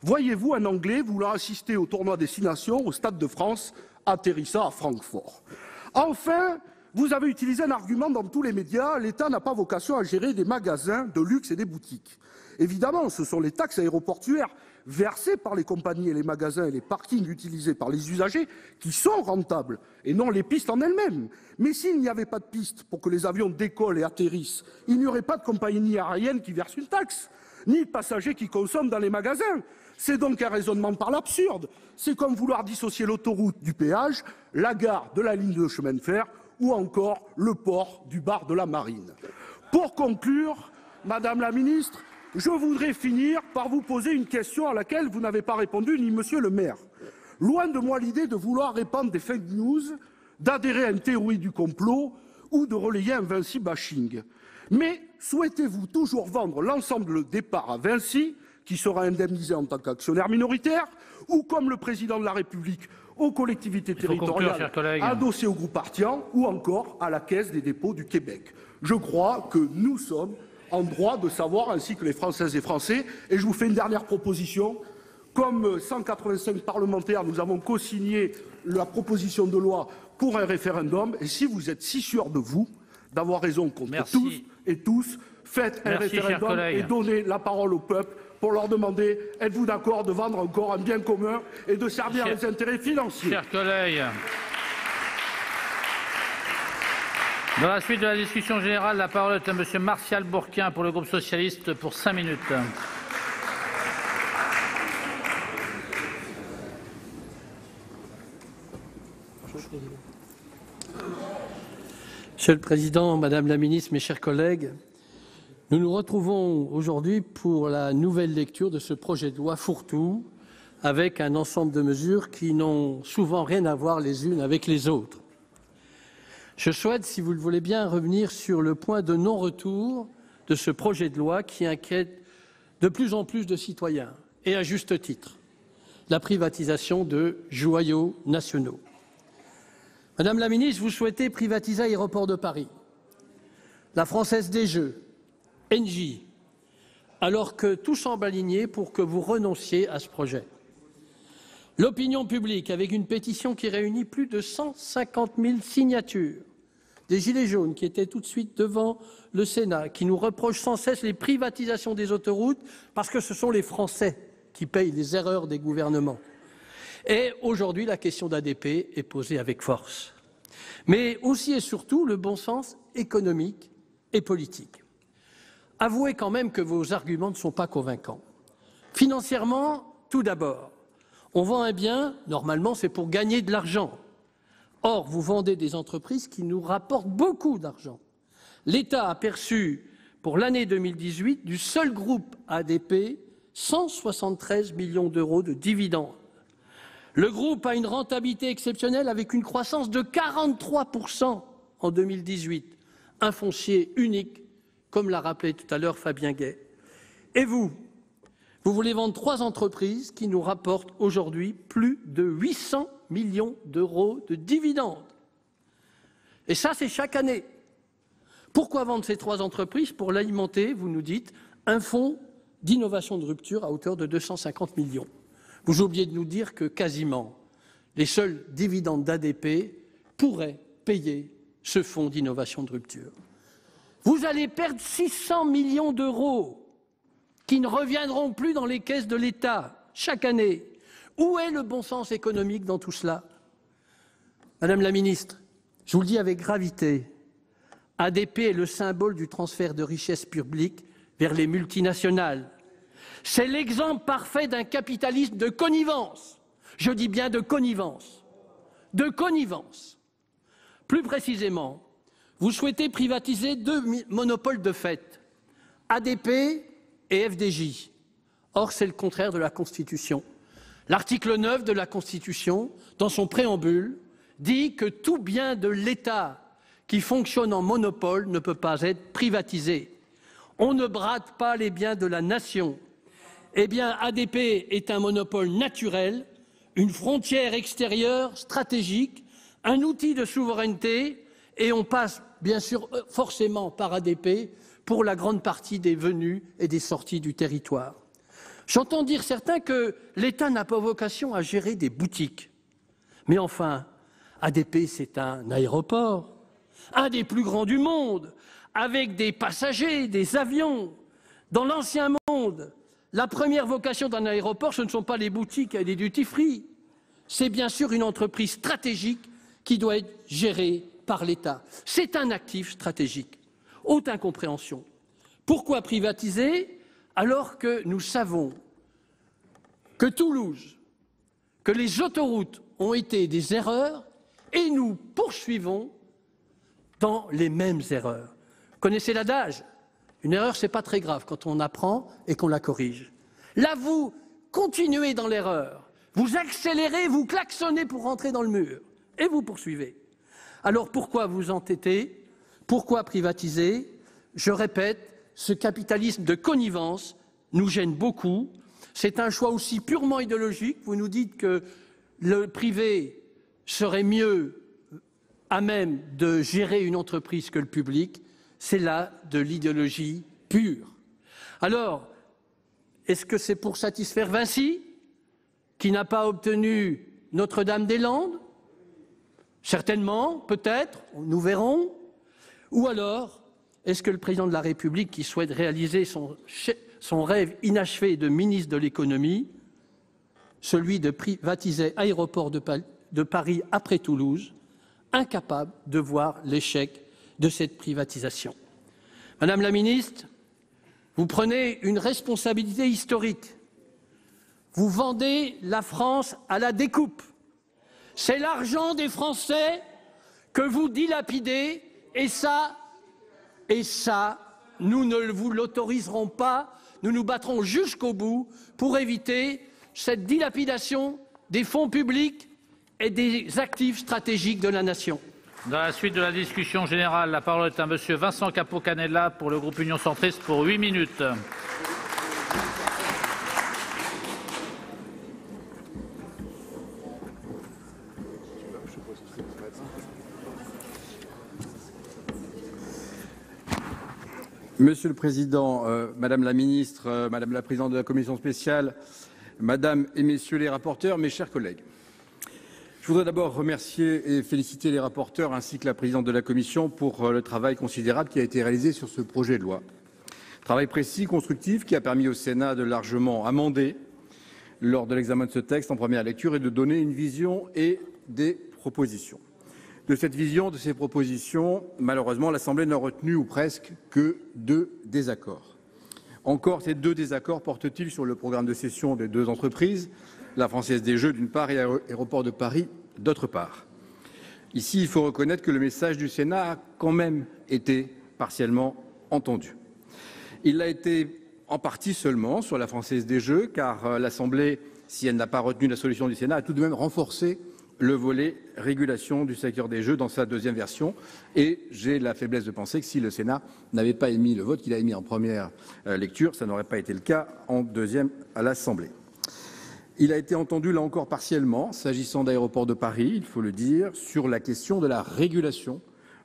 Voyez-vous un Anglais voulant assister au tournoi Destination au Stade de France atterrissant à Francfort? Enfin, vous avez utilisé un argument dans tous les médias, l'État n'a pas vocation à gérer des magasins de luxe et des boutiques. Évidemment, ce sont les taxes aéroportuaires versées par les compagnies et les magasins et les parkings utilisés par les usagers qui sont rentables, et non les pistes en elles-mêmes. Mais s'il n'y avait pas de pistes pour que les avions décollent et atterrissent, il n'y aurait pas de compagnie aérienne qui verse une taxe, ni de passagers qui consomment dans les magasins. C'est donc un raisonnement par l'absurde. C'est comme vouloir dissocier l'autoroute du péage, la gare de la ligne de chemin de fer ou encore le port du bar de la Marine. Pour conclure, Madame la Ministre, je voudrais finir par vous poser une question à laquelle vous n'avez pas répondu, ni Monsieur le maire. Loin de moi l'idée de vouloir répandre des fake news, d'adhérer à une théorie du complot ou de relayer un Vinci bashing. Mais souhaitez-vous toujours vendre l'ensemble des parts à Vinci, qui sera indemnisé en tant qu'actionnaire minoritaire, ou comme le président de la République aux collectivités territoriales adossées au groupe Artian, ou encore à la Caisse des dépôts du Québec? Je crois que nous sommes en droit de savoir, ainsi que les Françaises et Français. Et je vous fais une dernière proposition. Comme 185 parlementaires, nous avons co-signé la proposition de loi pour un référendum. Et si vous êtes si sûr de vous, d'avoir raison contre tous et tous, faites un référendum et donnez la parole au peuple pour leur demander « Êtes-vous d'accord de vendre encore un bien commun et de servir les intérêts financiers ?» Chers collègues, dans la suite de la discussion générale, la parole est à Monsieur Martial Bourquin pour le groupe socialiste pour 5 minutes. Monsieur le Président, Madame la Ministre, mes chers collègues, nous nous retrouvons aujourd'hui pour la nouvelle lecture de ce projet de loi fourre-tout avec un ensemble de mesures qui n'ont souvent rien à voir les unes avec les autres. Je souhaite, si vous le voulez bien, revenir sur le point de non-retour de ce projet de loi qui inquiète de plus en plus de citoyens, et à juste titre, la privatisation de joyaux nationaux. Madame la Ministre, vous souhaitez privatiser Aéroports de Paris, la Française des Jeux, Engie, alors que tout semble aligné pour que vous renonciez à ce projet. L'opinion publique, avec une pétition qui réunit plus de 150 000 signatures, des Gilets jaunes qui étaient tout de suite devant le Sénat, qui nous reprochent sans cesse les privatisations des autoroutes parce que ce sont les Français qui payent les erreurs des gouvernements. Et aujourd'hui, la question d'ADP est posée avec force. Mais aussi et surtout le bon sens économique et politique. Avouez quand même que vos arguments ne sont pas convaincants. Financièrement, tout d'abord, on vend un bien, normalement c'est pour gagner de l'argent. Or, vous vendez des entreprises qui nous rapportent beaucoup d'argent. L'État a perçu pour l'année 2018 du seul groupe ADP 173 millions d'euros de dividendes. Le groupe a une rentabilité exceptionnelle avec une croissance de 43% en 2018, un foncier unique, comme l'a rappelé tout à l'heure Fabien Gay. Et vous voulez vendre 3 entreprises qui nous rapportent aujourd'hui plus de 800 millions d'euros de dividendes. Et ça, c'est chaque année. Pourquoi vendre ces 3 entreprises? Pour l'alimenter, vous nous dites, un fonds d'innovation de rupture à hauteur de 250 millions. Vous oubliez de nous dire que quasiment les seuls dividendes d'ADP pourraient payer ce fonds d'innovation de rupture. Vous allez perdre 600 millions d'euros qui ne reviendront plus dans les caisses de l'État chaque année. Où est le bon sens économique dans tout cela? Madame la ministre, je vous le dis avec gravité, ADP est le symbole du transfert de richesses publiques vers les multinationales. C'est l'exemple parfait d'un capitalisme de connivence. Je dis bien de connivence. De connivence. Plus précisément, vous souhaitez privatiser 2 monopoles de fait, ADP et FDJ. Or, c'est le contraire de la Constitution. L'article 9 de la Constitution, dans son préambule, dit que tout bien de l'État qui fonctionne en monopole ne peut pas être privatisé. On ne brade pas les biens de la nation. Eh bien, ADP est un monopole naturel, une frontière extérieure stratégique, un outil de souveraineté, et on passe bien sûr forcément par ADP pour la grande partie des venues et des sorties du territoire. J'entends dire certains que l'État n'a pas vocation à gérer des boutiques. Mais enfin, ADP, c'est un aéroport, un des plus grands du monde, avec des passagers, des avions. Dans l'ancien monde, la première vocation d'un aéroport, ce ne sont pas les boutiques et les duty-free. C'est bien sûr une entreprise stratégique qui doit être gérée par l'État. C'est un actif stratégique. Haute incompréhension. Pourquoi privatiser alors que nous savons que Toulouse, que les autoroutes ont été des erreurs et nous poursuivons dans les mêmes erreurs? Vous connaissez l'adage? Une erreur, ce n'est pas très grave quand on apprend et qu'on la corrige. Là, vous continuez dans l'erreur, vous accélérez, vous klaxonnez pour rentrer dans le mur et vous poursuivez. Alors pourquoi vous entêter? Pourquoi privatiser? Je répète, ce capitalisme de connivence nous gêne beaucoup. C'est un choix aussi purement idéologique. Vous nous dites que le privé serait mieux à même de gérer une entreprise que le public. C'est là de l'idéologie pure. Alors, est-ce que c'est pour satisfaire Vinci, qui n'a pas obtenu Notre-Dame-des-Landes? Certainement, peut-être, nous verrons. Ou alors, est-ce que le président de la République, qui souhaite réaliser son rêve inachevé de ministre de l'économie, celui de privatiser Aéroport de Paris après Toulouse, incapable de voir l'échec de cette privatisation? Madame la ministre, vous prenez une responsabilité historique. Vous vendez la France à la découpe. C'est l'argent des Français que vous dilapidez et ça, nous ne vous l'autoriserons pas. Nous nous battrons jusqu'au bout pour éviter cette dilapidation des fonds publics et des actifs stratégiques de la nation. Dans la suite de la discussion générale, la parole est à monsieur Vincent Capo-Canellas pour le groupe Union centriste pour 8 minutes. Monsieur le Président, Madame la Ministre, Madame la Présidente de la Commission spéciale, Madame et Messieurs les rapporteurs, mes chers collègues. Je voudrais d'abord remercier et féliciter les rapporteurs ainsi que la Présidente de la Commission pour le travail considérable qui a été réalisé sur ce projet de loi. Travail précis, constructif, qui a permis au Sénat de largement amender lors de l'examen de ce texte en première lecture est de donner une vision et des propositions. De cette vision, de ces propositions, malheureusement, l'Assemblée n'a retenu ou presque que 2 désaccords. Encore, ces 2 désaccords portent-ils sur le programme de cession des 2 entreprises, la Française des Jeux d'une part et Aéroports de Paris d'autre part. Ici, il faut reconnaître que le message du Sénat a quand même été partiellement entendu. Il l'a été en partie seulement sur la Française des Jeux, car l'Assemblée, si elle n'a pas retenu la solution du Sénat, a tout de même renforcé le volet régulation du secteur des jeux dans sa 2e version. Et j'ai la faiblesse de penser que si le Sénat n'avait pas émis le vote qu'il a émis en première lecture, ça n'aurait pas été le cas en 2e à l'Assemblée. Il a été entendu, là encore, partiellement, s'agissant d'Aéroports de Paris, il faut le dire, sur la question de la régulation,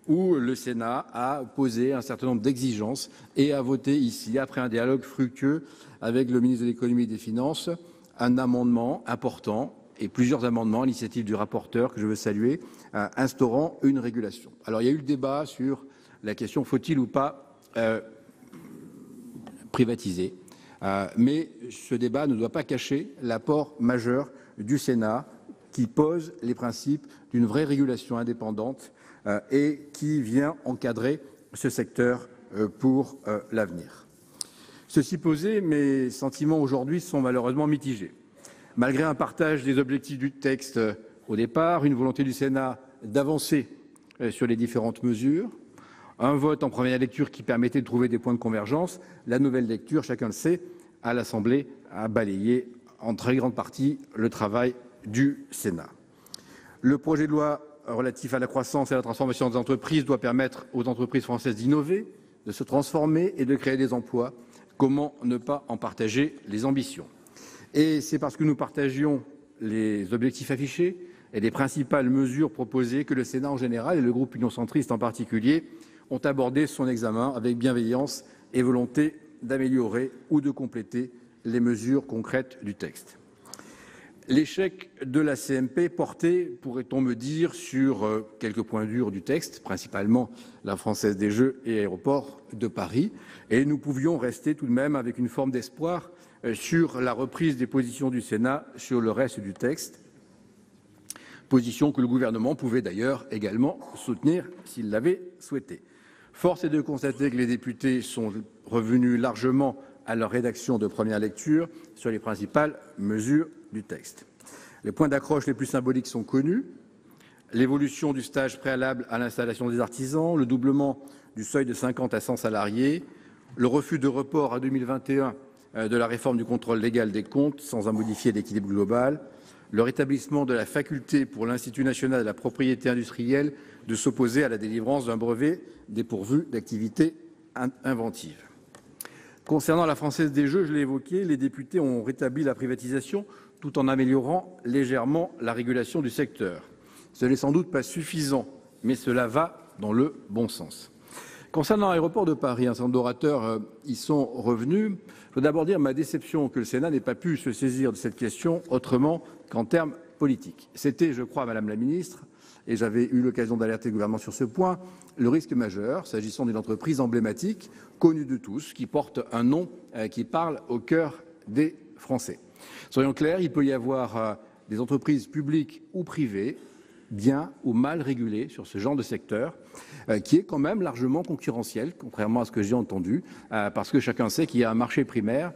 où le Sénat a posé un certain nombre d'exigences et a voté ici, après un dialogue fructueux avec le ministre de l'Économie et des Finances, un amendement important et plusieurs amendements à l'initiative du rapporteur que je veux saluer, instaurant une régulation. Alors il y a eu le débat sur la question faut-il ou pas privatiser, mais ce débat ne doit pas cacher l'apport majeur du Sénat qui pose les principes d'une vraie régulation indépendante et qui vient encadrer ce secteur pour l'avenir. Ceci posé, mes sentiments aujourd'hui sont malheureusement mitigés. Malgré un partage des objectifs du texte au départ, une volonté du Sénat d'avancer sur les différentes mesures, un vote en première lecture qui permettait de trouver des points de convergence, la nouvelle lecture, chacun le sait, à l'Assemblée a balayé en très grande partie le travail du Sénat. Le projet de loi relatif à la croissance et à la transformation des entreprises doit permettre aux entreprises françaises d'innover, de se transformer et de créer des emplois. Comment ne pas en partager les ambitions ? Et c'est parce que nous partagions les objectifs affichés et les principales mesures proposées que le Sénat en général et le groupe Union centriste en particulier ont abordé son examen avec bienveillance et volonté d'améliorer ou de compléter les mesures concrètes du texte. L'échec de la CMP portait, pourrait-on me dire, sur quelques points durs du texte, principalement la Française des Jeux et Aéroports de Paris, et nous pouvions rester tout de même avec une forme d'espoir sur la reprise des positions du Sénat sur le reste du texte, position que le gouvernement pouvait d'ailleurs également soutenir s'il l'avait souhaité. Force est de constater que les députés sont revenus largement à leur rédaction de première lecture sur les principales mesures du texte. Les points d'accroche les plus symboliques sont connus. L'évolution du stage préalable à l'installation des artisans, le doublement du seuil de 50 à 100 salariés, le refus de report à 2021 de la réforme du contrôle légal des comptes sans en modifier l'équilibre global, le rétablissement de la faculté pour l'Institut national de la propriété industrielle de s'opposer à la délivrance d'un brevet dépourvu d'activité inventive. Concernant la Française des Jeux, je l'ai évoqué, les députés ont rétabli la privatisation tout en améliorant légèrement la régulation du secteur. Ce n'est sans doute pas suffisant, mais cela va dans le bon sens. Concernant l'aéroport de Paris, un certain nombre d'orateurs y sont revenus. Je veux d'abord dire ma déception que le Sénat n'ait pas pu se saisir de cette question autrement qu'en termes politiques. C'était, je crois, Madame la Ministre, et j'avais eu l'occasion d'alerter le gouvernement sur ce point, le risque majeur, s'agissant d'une entreprise emblématique, connue de tous, qui porte un nom qui parle au cœur des Français. Soyons clairs, il peut y avoir des entreprises publiques ou privées, bien ou mal régulées sur ce genre de secteur, qui est quand même largement concurrentiel, contrairement à ce que j'ai entendu, parce que chacun sait qu'il y a un marché primaire,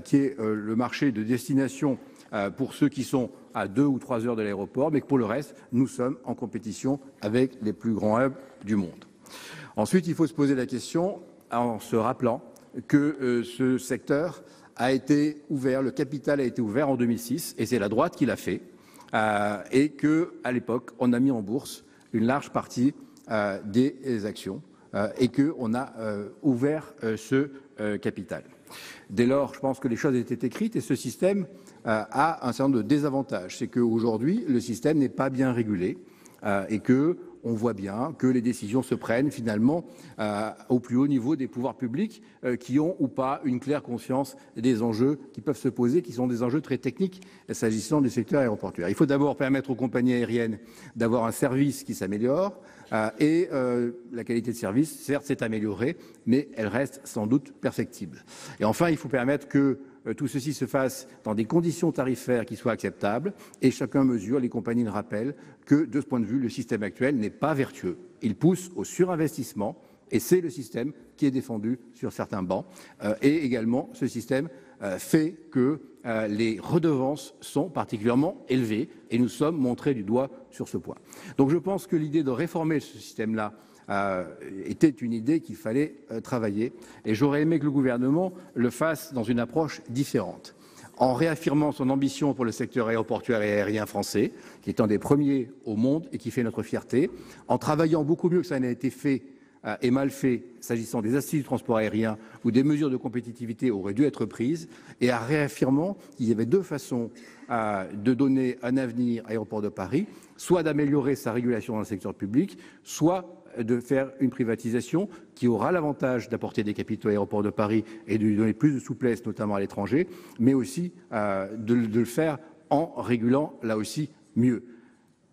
qui est le marché de destination pour ceux qui sont à 2 ou 3 heures de l'aéroport, mais que pour le reste, nous sommes en compétition avec les plus grands hubs du monde. Ensuite, il faut se poser la question en se rappelant que ce secteur a été ouvert, le capital a été ouvert en 2006, et c'est la droite qui l'a fait, et qu'à l'époque, on a mis en bourse une large partie des actions, et qu'on a ouvert ce capital. Dès lors, je pense que les choses étaient écrites, et ce système a un certain nombre de désavantages. C'est qu'aujourd'hui, le système n'est pas bien régulé, et qu'on voit bien que les décisions se prennent finalement au plus haut niveau des pouvoirs publics qui ont ou pas une claire conscience des enjeux qui peuvent se poser, qui sont des enjeux très techniques s'agissant du secteur aéroportuaire. Il faut d'abord permettre aux compagnies aériennes d'avoir un service qui s'améliore et la qualité de service, certes, s'est améliorée, mais elle reste sans doute perfectible. Et enfin, il faut permettre que tout ceci se fasse dans des conditions tarifaires qui soient acceptables et chacun mesure, les compagnies le rappellent, que de ce point de vue, le système actuel n'est pas vertueux. Il pousse au surinvestissement et c'est le système qui est défendu sur certains bancs. Et également, ce système fait que les redevances sont particulièrement élevées et nous sommes montrés du doigt sur ce point. Donc je pense que l'idée de réformer ce système-là était une idée qu'il fallait travailler et j'aurais aimé que le gouvernement le fasse dans une approche différente, en réaffirmant son ambition pour le secteur aéroportuaire et aérien français, qui est un des premiers au monde et qui fait notre fierté, en travaillant beaucoup mieux que ça n'a été fait et mal fait s'agissant des assises du transport aérien où des mesures de compétitivité auraient dû être prises, et en réaffirmant qu'il y avait deux façons de donner un avenir à Aéroports de Paris, soit d'améliorer sa régulation dans le secteur public, soit de faire une privatisation qui aura l'avantage d'apporter des capitaux à Aéroports de Paris et de lui donner plus de souplesse, notamment à l'étranger, mais aussi de le faire en régulant là aussi mieux.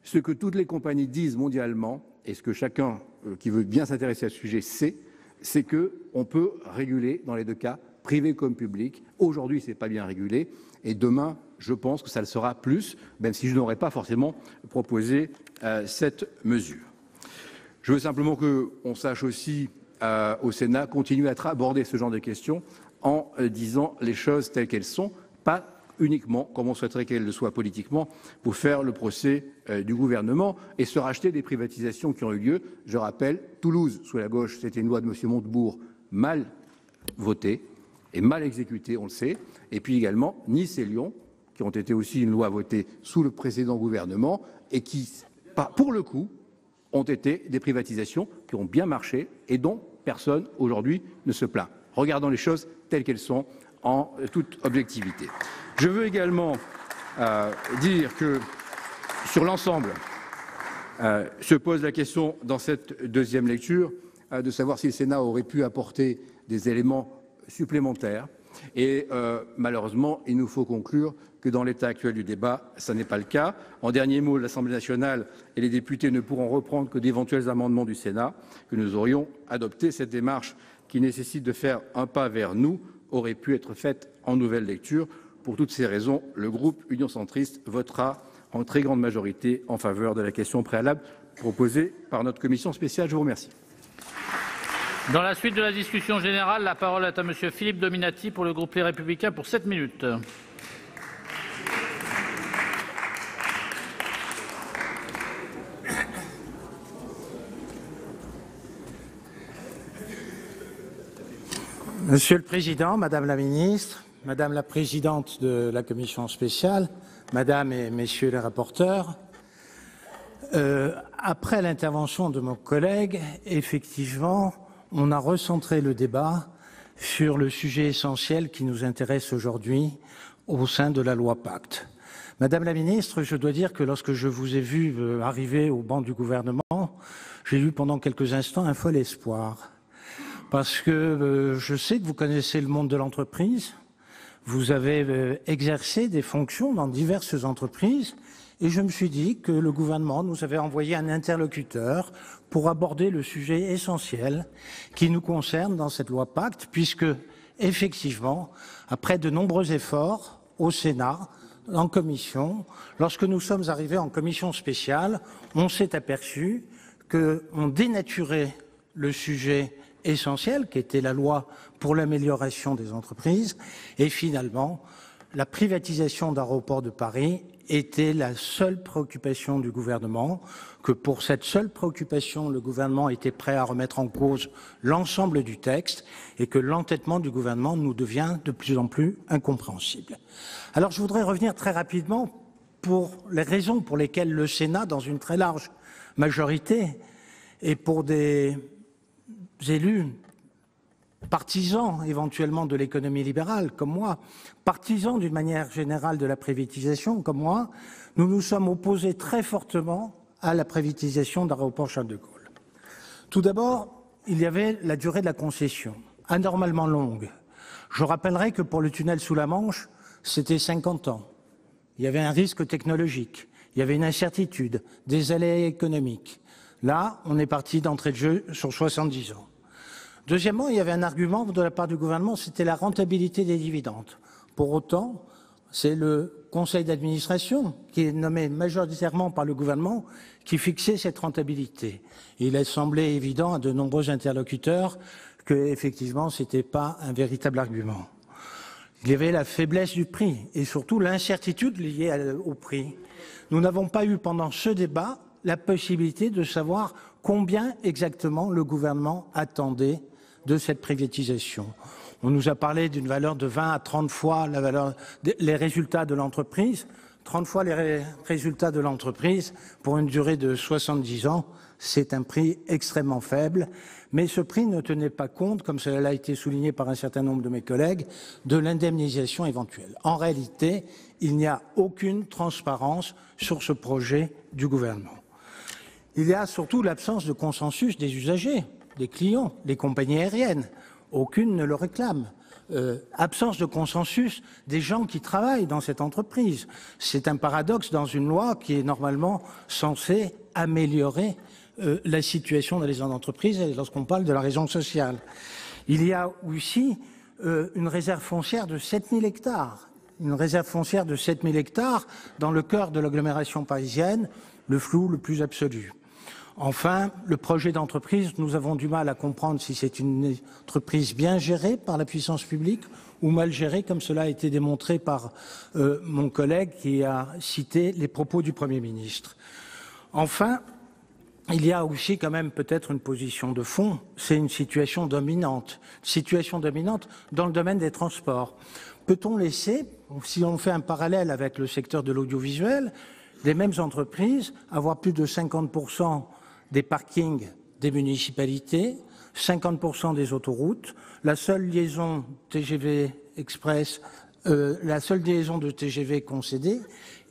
Ce que toutes les compagnies disent mondialement, et ce que chacun qui veut bien s'intéresser à ce sujet sait, c'est qu'on peut réguler dans les deux cas, privé comme public. Aujourd'hui, ce n'est pas bien régulé, et demain, je pense que ça le sera plus, même si je n'aurais pas forcément proposé cette mesure. Je veux simplement qu'on sache aussi au Sénat continuer à aborder ce genre de questions en disant les choses telles qu'elles sont, pas uniquement comme on souhaiterait qu'elles le soient politiquement pour faire le procès du gouvernement et se racheter des privatisations qui ont eu lieu. Je rappelle, Toulouse, sous la gauche, c'était une loi de M. Montebourg mal votée et mal exécutée, on le sait, et puis également Nice et Lyon, qui ont été aussi une loi votée sous le précédent gouvernement et qui, pour le coup, ont été des privatisations qui ont bien marché et dont personne aujourd'hui ne se plaint. Regardons les choses telles qu'elles sont en toute objectivité. Je veux également dire que sur l'ensemble se pose la question dans cette deuxième lecture de savoir si le Sénat aurait pu apporter des éléments supplémentaires et malheureusement il nous faut conclure que dans l'état actuel du débat, ce n'est pas le cas. En dernier mot, l'Assemblée nationale et les députés ne pourront reprendre que d'éventuels amendements du Sénat que nous aurions adoptés. Cette démarche qui nécessite de faire un pas vers nous aurait pu être faite en nouvelle lecture. Pour toutes ces raisons, le groupe Union centriste votera en très grande majorité en faveur de la question préalable proposée par notre commission spéciale. Je vous remercie. Dans la suite de la discussion générale, la parole est à Monsieur Philippe Dominati pour le groupe Les Républicains pour 7 minutes. Monsieur le Président, Madame la Ministre, Madame la Présidente de la Commission spéciale, Madame et Messieurs les rapporteurs, après l'intervention de mon collègue, effectivement, on a recentré le débat sur le sujet essentiel qui nous intéresse aujourd'hui au sein de la loi Pacte. Madame la Ministre, je dois dire que lorsque je vous ai vu arriver au banc du gouvernement, j'ai eu pendant quelques instants un fol espoir. Parce que je sais que vous connaissez le monde de l'entreprise, vous avez exercé des fonctions dans diverses entreprises et je me suis dit que le gouvernement nous avait envoyé un interlocuteur pour aborder le sujet essentiel qui nous concerne dans cette loi Pacte, puisque effectivement, après de nombreux efforts au Sénat, en commission, lorsque nous sommes arrivés en commission spéciale, on s'est aperçu qu'on dénaturait le sujet essentiel, qui était la loi pour l'amélioration des entreprises, et finalement, la privatisation d'Aéroports de Paris était la seule préoccupation du gouvernement, que pour cette seule préoccupation, le gouvernement était prêt à remettre en cause l'ensemble du texte et que l'entêtement du gouvernement nous devient de plus en plus incompréhensible. Alors je voudrais revenir très rapidement pour les raisons pour lesquelles le Sénat, dans une très large majorité, et pour des élus partisans éventuellement de l'économie libérale comme moi, partisans d'une manière générale de la privatisation comme moi, nous nous sommes opposés très fortement à la privatisation d'Aéroport Charles de Gaulle. Tout d'abord, il y avait la durée de la concession, anormalement longue. Je rappellerai que pour le tunnel sous la Manche, c'était 50 ans. Il y avait un risque technologique, il y avait une incertitude, des aléas économiques. Là, on est parti d'entrée de jeu sur 70 ans. Deuxièmement, il y avait un argument de la part du gouvernement, c'était la rentabilité des dividendes. Pour autant, c'est le conseil d'administration, qui est nommé majoritairement par le gouvernement, qui fixait cette rentabilité. Il a semblé évident à de nombreux interlocuteurs que, effectivement, ce n'était pas un véritable argument. Il y avait la faiblesse du prix et surtout l'incertitude liée au prix. Nous n'avons pas eu pendant ce débat la possibilité de savoir combien exactement le gouvernement attendait de cette privatisation. On nous a parlé d'une valeur de 20 à 30 fois les résultats de l'entreprise. 30 fois les résultats de l'entreprise pour une durée de 70 ans, c'est un prix extrêmement faible. Mais ce prix ne tenait pas compte, comme cela a été souligné par un certain nombre de mes collègues, de l'indemnisation éventuelle. En réalité, il n'y a aucune transparence sur ce projet du gouvernement. Il y a surtout l'absence de consensus des usagers, des clients, des compagnies aériennes. Aucune ne le réclame. Absence de consensus des gens qui travaillent dans cette entreprise. C'est un paradoxe dans une loi qui est normalement censée améliorer la situation dans les entreprises lorsqu'on parle de la raison sociale. Il y a aussi une réserve foncière de 7000 hectares. Une réserve foncière de 7000 hectares dans le cœur de l'agglomération parisienne, le flou le plus absolu. Enfin, le projet d'entreprise, nous avons du mal à comprendre si c'est une entreprise bien gérée par la puissance publique ou mal gérée, comme cela a été démontré par mon collègue qui a cité les propos du Premier ministre. Enfin, il y a aussi quand même peut-être une position de fond, c'est une situation dominante dans le domaine des transports. Peut-on laisser, si on fait un parallèle avec le secteur de l'audiovisuel, les mêmes entreprises avoir plus de 50% des parkings des municipalités, 50% des autoroutes, la seule liaison TGV Express, la seule liaison de TGV concédée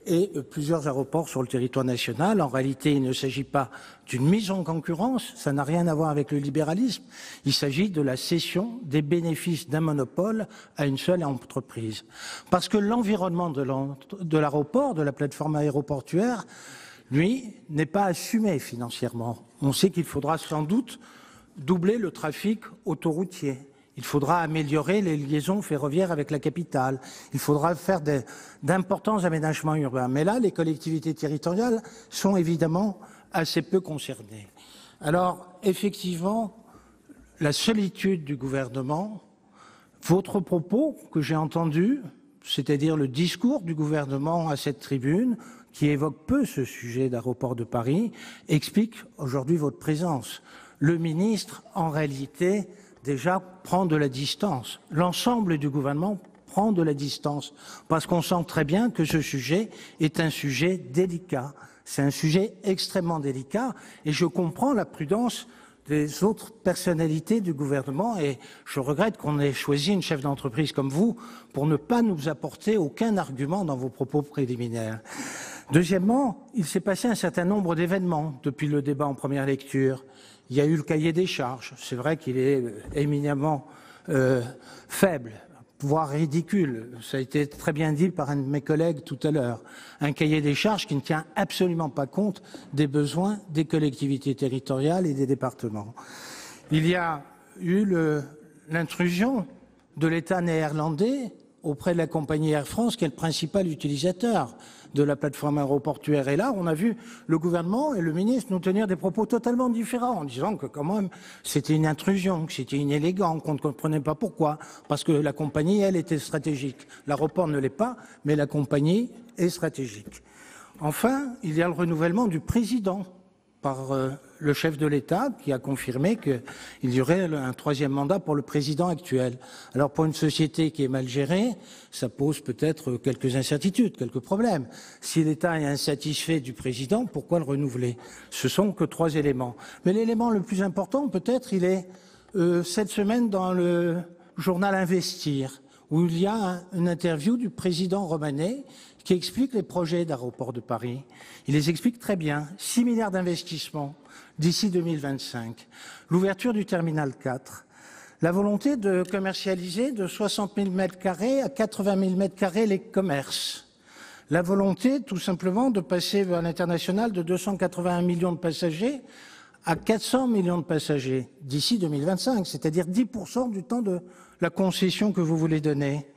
et plusieurs aéroports sur le territoire national. En réalité, il ne s'agit pas d'une mise en concurrence, ça n'a rien à voir avec le libéralisme, il s'agit de la cession des bénéfices d'un monopole à une seule entreprise. Parce que l'environnement de l'aéroport, de la plateforme aéroportuaire, lui, n'est pas assumé financièrement. On sait qu'il faudra sans doute doubler le trafic autoroutier. Il faudra améliorer les liaisons ferroviaires avec la capitale. Il faudra faire d'importants aménagements urbains. Mais là, les collectivités territoriales sont évidemment assez peu concernées. Alors, effectivement, la solitude du gouvernement, votre propos que j'ai entendu, c'est-à-dire le discours du gouvernement à cette tribune, qui évoque peu ce sujet d'aéroport de Paris, explique aujourd'hui votre présence. Le ministre, en réalité, déjà prend de la distance. L'ensemble du gouvernement prend de la distance parce qu'on sent très bien que ce sujet est un sujet délicat. C'est un sujet extrêmement délicat et je comprends la prudence des autres personnalités du gouvernement et je regrette qu'on ait choisi une chef d'entreprise comme vous pour ne pas nous apporter aucun argument dans vos propos préliminaires. Deuxièmement, il s'est passé un certain nombre d'événements depuis le débat en première lecture. Il y a eu le cahier des charges. C'est vrai qu'il est éminemment faible, voire ridicule. Ça a été très bien dit par un de mes collègues tout à l'heure. Un cahier des charges qui ne tient absolument pas compte des besoins des collectivités territoriales et des départements. Il y a eu l'intrusion de l'État néerlandais auprès de la compagnie Air France, qui est le principal utilisateur de la plateforme aéroportuaire. Et là, on a vu le gouvernement et le ministre nous tenir des propos totalement différents, en disant que quand même, c'était une intrusion, que c'était inélégant, qu'on ne comprenait pas pourquoi, parce que la compagnie, elle, était stratégique. L'aéroport ne l'est pas, mais la compagnie est stratégique. Enfin, il y a le renouvellement du président par le chef de l'État qui a confirmé qu'il y aurait un troisième mandat pour le président actuel. Alors pour une société qui est mal gérée, ça pose peut-être quelques incertitudes, quelques problèmes. Si l'État est insatisfait du président, pourquoi le renouveler? Ce sont que 3 éléments. Mais l'élément le plus important, peut-être, il est cette semaine dans le journal Investir, où il y a une interview du président Romanet qui explique les projets d'aéroport de Paris. Il les explique très bien. 6 milliards d'investissements d'ici 2025. L'ouverture du terminal 4. La volonté de commercialiser de 60 000 m² à 80 000 m² les commerces. La volonté, tout simplement, de passer à l'international de 281 millions de passagers à 400 millions de passagers d'ici 2025, c'est-à-dire 10% du temps de la concession que vous voulez donner.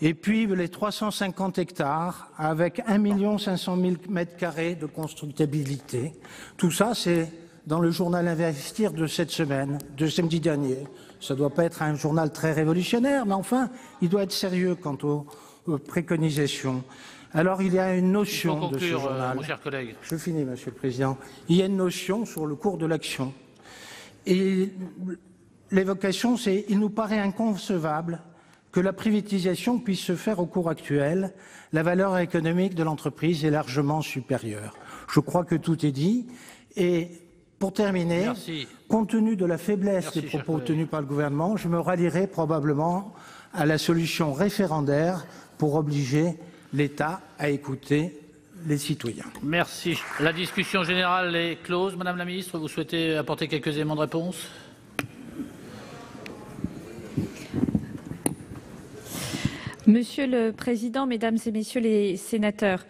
Et puis les 350 hectares avec 1 500 000 m² de constructibilité. Tout ça, c'est dans le journal Investir de cette semaine, de samedi dernier. Ça ne doit pas être un journal très révolutionnaire, mais enfin, il doit être sérieux quant aux préconisations. Alors, il y a une notion conclure, de ce journal. mon cher collègue. Je finis, Monsieur le Président. Il y a une notion sur le cours de l'action. Et l'évocation, c'est « il nous paraît inconcevable que la privatisation puisse se faire au cours actuel. La valeur économique de l'entreprise est largement supérieure. » Je crois que tout est dit. Et pour terminer, compte tenu de la faiblesse des propos tenus par le gouvernement, je me rallierai probablement à la solution référendaire pour obliger l'État à écouter les citoyens. Merci. La discussion générale est close. Madame la ministre, vous souhaitez apporter quelques éléments de réponse? Monsieur le Président, Mesdames et Messieurs les sénateurs,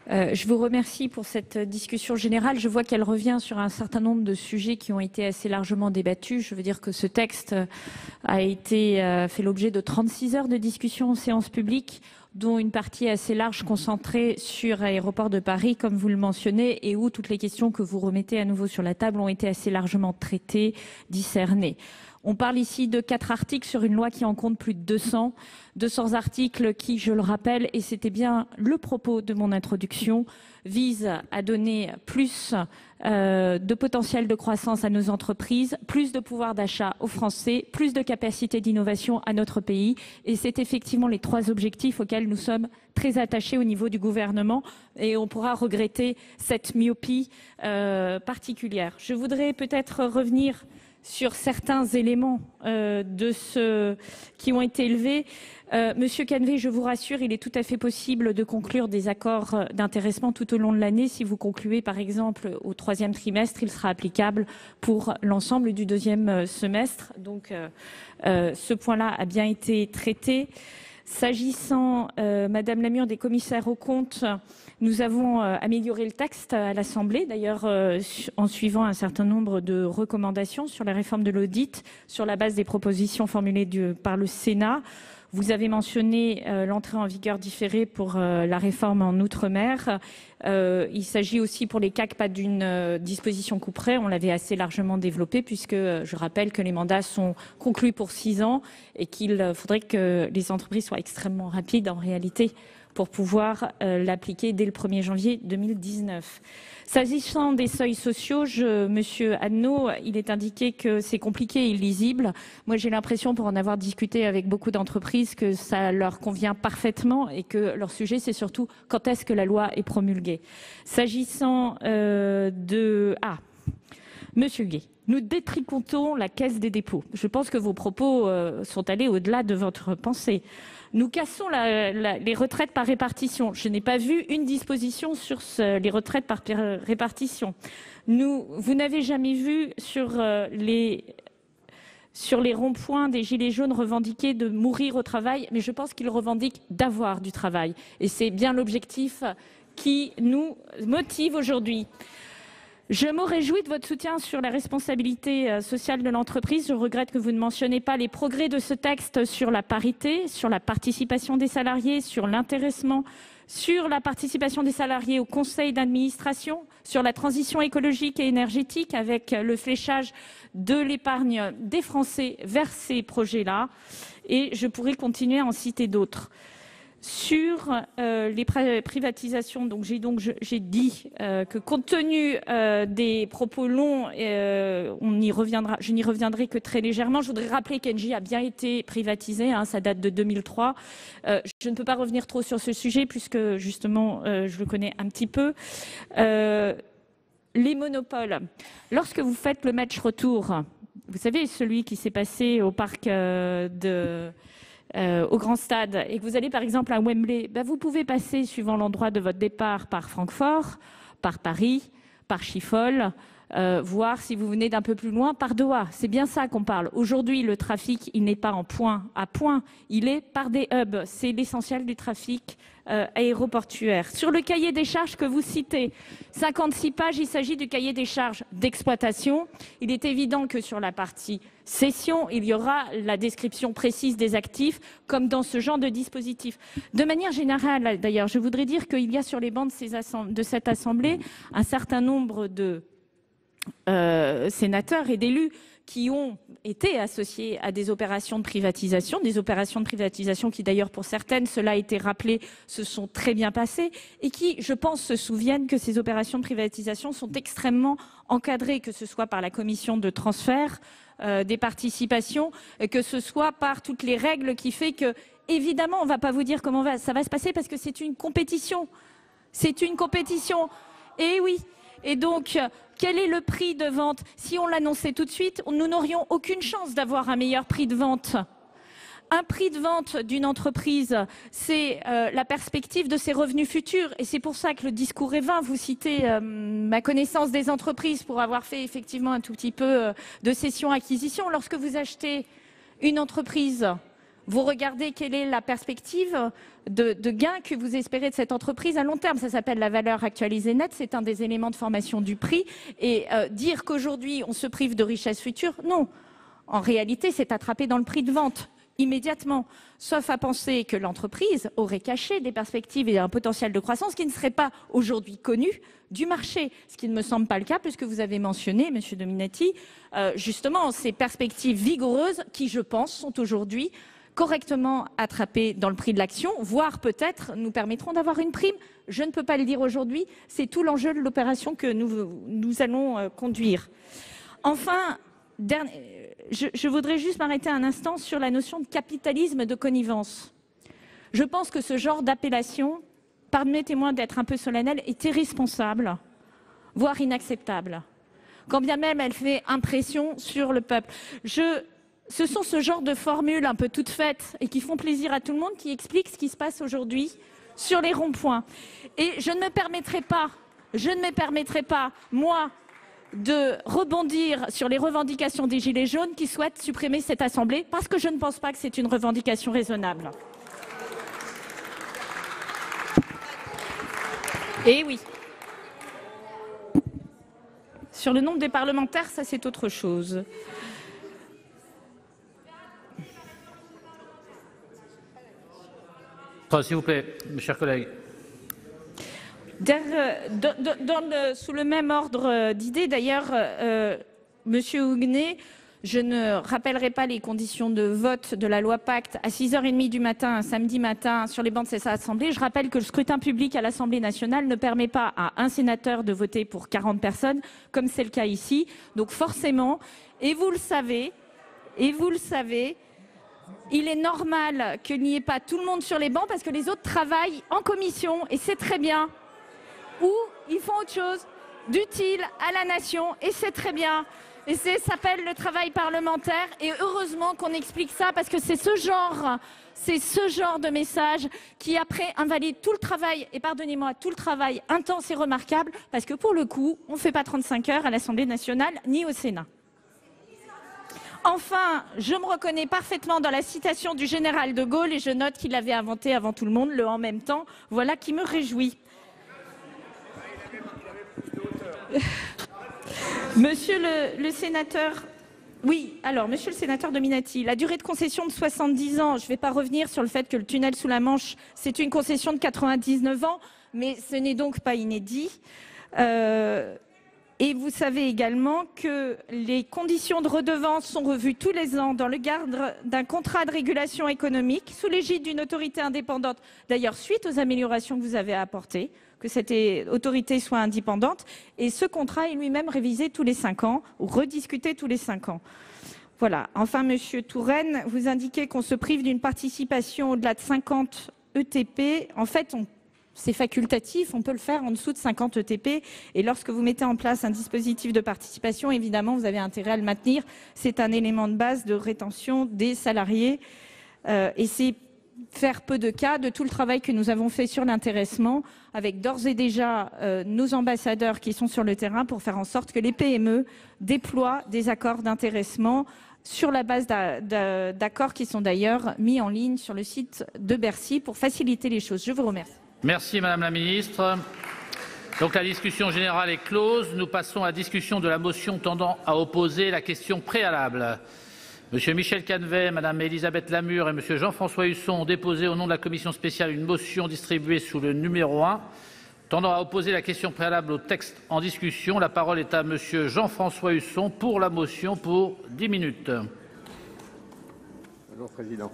je vous remercie pour cette discussion générale. Je vois qu'elle revient sur un certain nombre de sujets qui ont été assez largement débattus. Je veux dire que ce texte a fait l'objet de 36 heures de discussion en séance publique, dont une partie assez large concentrée sur Aéroport de Paris, comme vous le mentionnez, et où toutes les questions que vous remettez à nouveau sur la table ont été assez largement traitées, discernées. On parle ici de 4 articles sur une loi qui en compte plus de 200 articles qui, je le rappelle, et c'était bien le propos de mon introduction, visent à donner plus de potentiel de croissance à nos entreprises, plus de pouvoir d'achat aux Français, plus de capacité d'innovation à notre pays. Et c'est effectivement les 3 objectifs auxquels nous sommes très attachés au niveau du gouvernement et on pourra regretter cette myopie particulière. Je voudrais peut-être revenir sur certains éléments qui ont été élevés. Monsieur Canvet, je vous rassure, il est tout à fait possible de conclure des accords d'intéressement tout au long de l'année. Si vous concluez, par exemple, au 3e trimestre, il sera applicable pour l'ensemble du 2e semestre. Donc, ce point-là a bien été traité. S'agissant, Madame Lamure, des commissaires aux comptes, nous avons amélioré le texte à l'Assemblée, d'ailleurs en suivant un certain nombre de recommandations sur la réforme de l'audit, sur la base des propositions formulées par le Sénat. Vous avez mentionné l'entrée en vigueur différée pour la réforme en Outre-mer. Il s'agit aussi pour les CAC pas d'une disposition couperet. On l'avait assez largement développé puisque je rappelle que les mandats sont conclus pour 6 ans et qu'il faudrait que les entreprises soient extrêmement rapides en réalité pour pouvoir l'appliquer dès le 1er janvier 2019. S'agissant des seuils sociaux, Monsieur Adnot, il est indiqué que c'est compliqué et illisible. Moi, j'ai l'impression, pour en avoir discuté avec beaucoup d'entreprises, que ça leur convient parfaitement et que leur sujet, c'est surtout quand est-ce que la loi est promulguée. S'agissant Monsieur Gay, nous détricotons la Caisse des dépôts. Je pense que vos propos sont allés au-delà de votre pensée. Nous cassons les retraites par répartition. Je n'ai pas vu une disposition sur les retraites par répartition. Vous n'avez jamais vu sur les ronds-points des Gilets jaunes revendiquer de mourir au travail, mais je pense qu'ils revendiquent d'avoir du travail. Et c'est bien l'objectif qui nous motive aujourd'hui. Je me réjouis de votre soutien sur la responsabilité sociale de l'entreprise. Je regrette que vous ne mentionniez pas les progrès de ce texte sur la parité, sur la participation des salariés, sur l'intéressement, sur la participation des salariés au conseil d'administration, sur la transition écologique et énergétique avec le fléchage de l'épargne des Français vers ces projets-là. Et je pourrais continuer à en citer d'autres. Sur les privatisations, j'ai dit que compte tenu des propos longs, je n'y reviendrai que très légèrement. Je voudrais rappeler qu'Engie a bien été privatisé, ça date de 2003. Je ne peux pas revenir trop sur ce sujet puisque justement je le connais un petit peu. Les monopoles. Lorsque vous faites le match retour, vous savez, celui qui s'est passé au parc au Grand Stade, et que vous allez par exemple à Wembley, vous pouvez passer, suivant l'endroit de votre départ, par Francfort, par Paris, par Schiphol, voir si vous venez d'un peu plus loin par Doha. C'est bien ça qu'on parle. Aujourd'hui, le trafic, il n'est pas en point à point, il est par des hubs. C'est l'essentiel du trafic aéroportuaire. Sur le cahier des charges que vous citez, 56 pages, il s'agit du cahier des charges d'exploitation. Il est évident que sur la partie cession, il y aura la description précise des actifs, comme dans ce genre de dispositif. De manière générale, d'ailleurs, je voudrais dire qu'il y a sur les bancs de cette Assemblée un certain nombre de sénateurs et d'élus qui ont été associés à des opérations de privatisation qui d'ailleurs pour certaines, cela a été rappelé, se sont très bien passées et qui, je pense, se souviennent que ces opérations de privatisation sont extrêmement encadrées, que ce soit par la commission de transfert des participations, que ce soit par toutes les règles qui fait que, évidemment, on ne va pas vous dire comment ça va se passer parce que c'est une compétition. C'est une compétition. Et oui. Et donc, quel est le prix de vente? Si on l'annonçait tout de suite, nous n'aurions aucune chance d'avoir un meilleur prix de vente. Un prix de vente d'une entreprise, c'est la perspective de ses revenus futurs. Et c'est pour ça que le discours est vain. Vous citez ma connaissance des entreprises pour avoir fait effectivement un tout petit peu de cession-acquisition. Lorsque vous achetez une entreprise, vous regardez quelle est la perspective de gain que vous espérez de cette entreprise à long terme. Ça s'appelle la valeur actualisée nette. C'est un des éléments de formation du prix. Et dire qu'aujourd'hui, on se prive de richesses futures, non. En réalité, c'est attrapé dans le prix de vente immédiatement, sauf à penser que l'entreprise aurait caché des perspectives et un potentiel de croissance qui ne serait pas aujourd'hui connu du marché, ce qui ne me semble pas le cas, puisque vous avez mentionné, Monsieur Dominati, justement ces perspectives vigoureuses qui, je pense, sont aujourd'hui correctement attrapées dans le prix de l'action, voire peut-être nous permettront d'avoir une prime. Je ne peux pas le dire aujourd'hui, c'est tout l'enjeu de l'opération que nous allons conduire. Enfin, je voudrais juste m'arrêter un instant sur la notion de capitalisme de connivence. Je pense que ce genre d'appellation, permettez-moi d'être un peu solennel, est irresponsable, voire inacceptable, quand bien même elle fait impression sur le peuple. Ce sont ce genre de formules un peu toutes faites et qui font plaisir à tout le monde qui expliquent ce qui se passe aujourd'hui sur les ronds-points. Et je ne me permettrai pas, moi, de rebondir sur les revendications des Gilets jaunes qui souhaitent supprimer cette Assemblée parce que je ne pense pas que c'est une revendication raisonnable. Et oui. Sur le nombre des parlementaires, ça c'est autre chose. S'il vous plaît, mes chers collègues. Sous le même ordre d'idées, d'ailleurs, Monsieur Huguenet, je ne rappellerai pas les conditions de vote de la loi Pacte à 6h30 du matin, un samedi matin, sur les bancs de cette Assemblée. Je rappelle que le scrutin public à l'Assemblée nationale ne permet pas à un sénateur de voter pour 40 personnes, comme c'est le cas ici. Donc forcément, et vous le savez, il est normal qu'il n'y ait pas tout le monde sur les bancs parce que les autres travaillent en commission et c'est très bien. Ou ils font autre chose d'utile à la nation et c'est très bien. Et ça s'appelle le travail parlementaire et heureusement qu'on explique ça parce que c'est ce genre de message qui après invalide tout le travail, et pardonnez-moi, tout le travail intense et remarquable parce que pour le coup, on ne fait pas 35 heures à l'Assemblée nationale ni au Sénat. Enfin, je me reconnais parfaitement dans la citation du général de Gaulle et je note qu'il avait inventé avant tout le monde le « en même temps ». Voilà qui me réjouit. Monsieur le sénateur, oui, alors, monsieur le sénateur Dominati, la durée de concession de 70 ans, je ne vais pas revenir sur le fait que le tunnel sous la Manche, c'est une concession de 99 ans, mais ce n'est donc pas inédit. Et vous savez également que les conditions de redevance sont revues tous les ans dans le cadre d'un contrat de régulation économique sous l'égide d'une autorité indépendante, d'ailleurs suite aux améliorations que vous avez apportées, que cette autorité soit indépendante. Et ce contrat est lui-même révisé tous les 5 ans ou rediscuté tous les 5 ans. Voilà. Enfin, Monsieur Touraine, vous indiquez qu'on se prive d'une participation au-delà de 50 ETP. En fait, c'est facultatif, on peut le faire en dessous de 50 ETP. Et lorsque vous mettez en place un dispositif de participation, évidemment, vous avez intérêt à le maintenir. C'est un élément de base de rétention des salariés. Et c'est faire peu de cas de tout le travail que nous avons fait sur l'intéressement, avec d'ores et déjà nos ambassadeurs qui sont sur le terrain pour faire en sorte que les PME déploient des accords d'intéressement sur la base d'accords qui sont d'ailleurs mis en ligne sur le site de Bercy pour faciliter les choses. Je vous remercie. Merci Madame la Ministre. Donc la discussion générale est close. Nous passons à la discussion de la motion tendant à opposer la question préalable. Monsieur Michel Canevet, Madame Elisabeth Lamure et Monsieur Jean-François Husson ont déposé au nom de la commission spéciale une motion distribuée sous le numéro 1 tendant à opposer la question préalable au texte en discussion. La parole est à Monsieur Jean-François Husson pour la motion pour 10 minutes. Bonjour Président.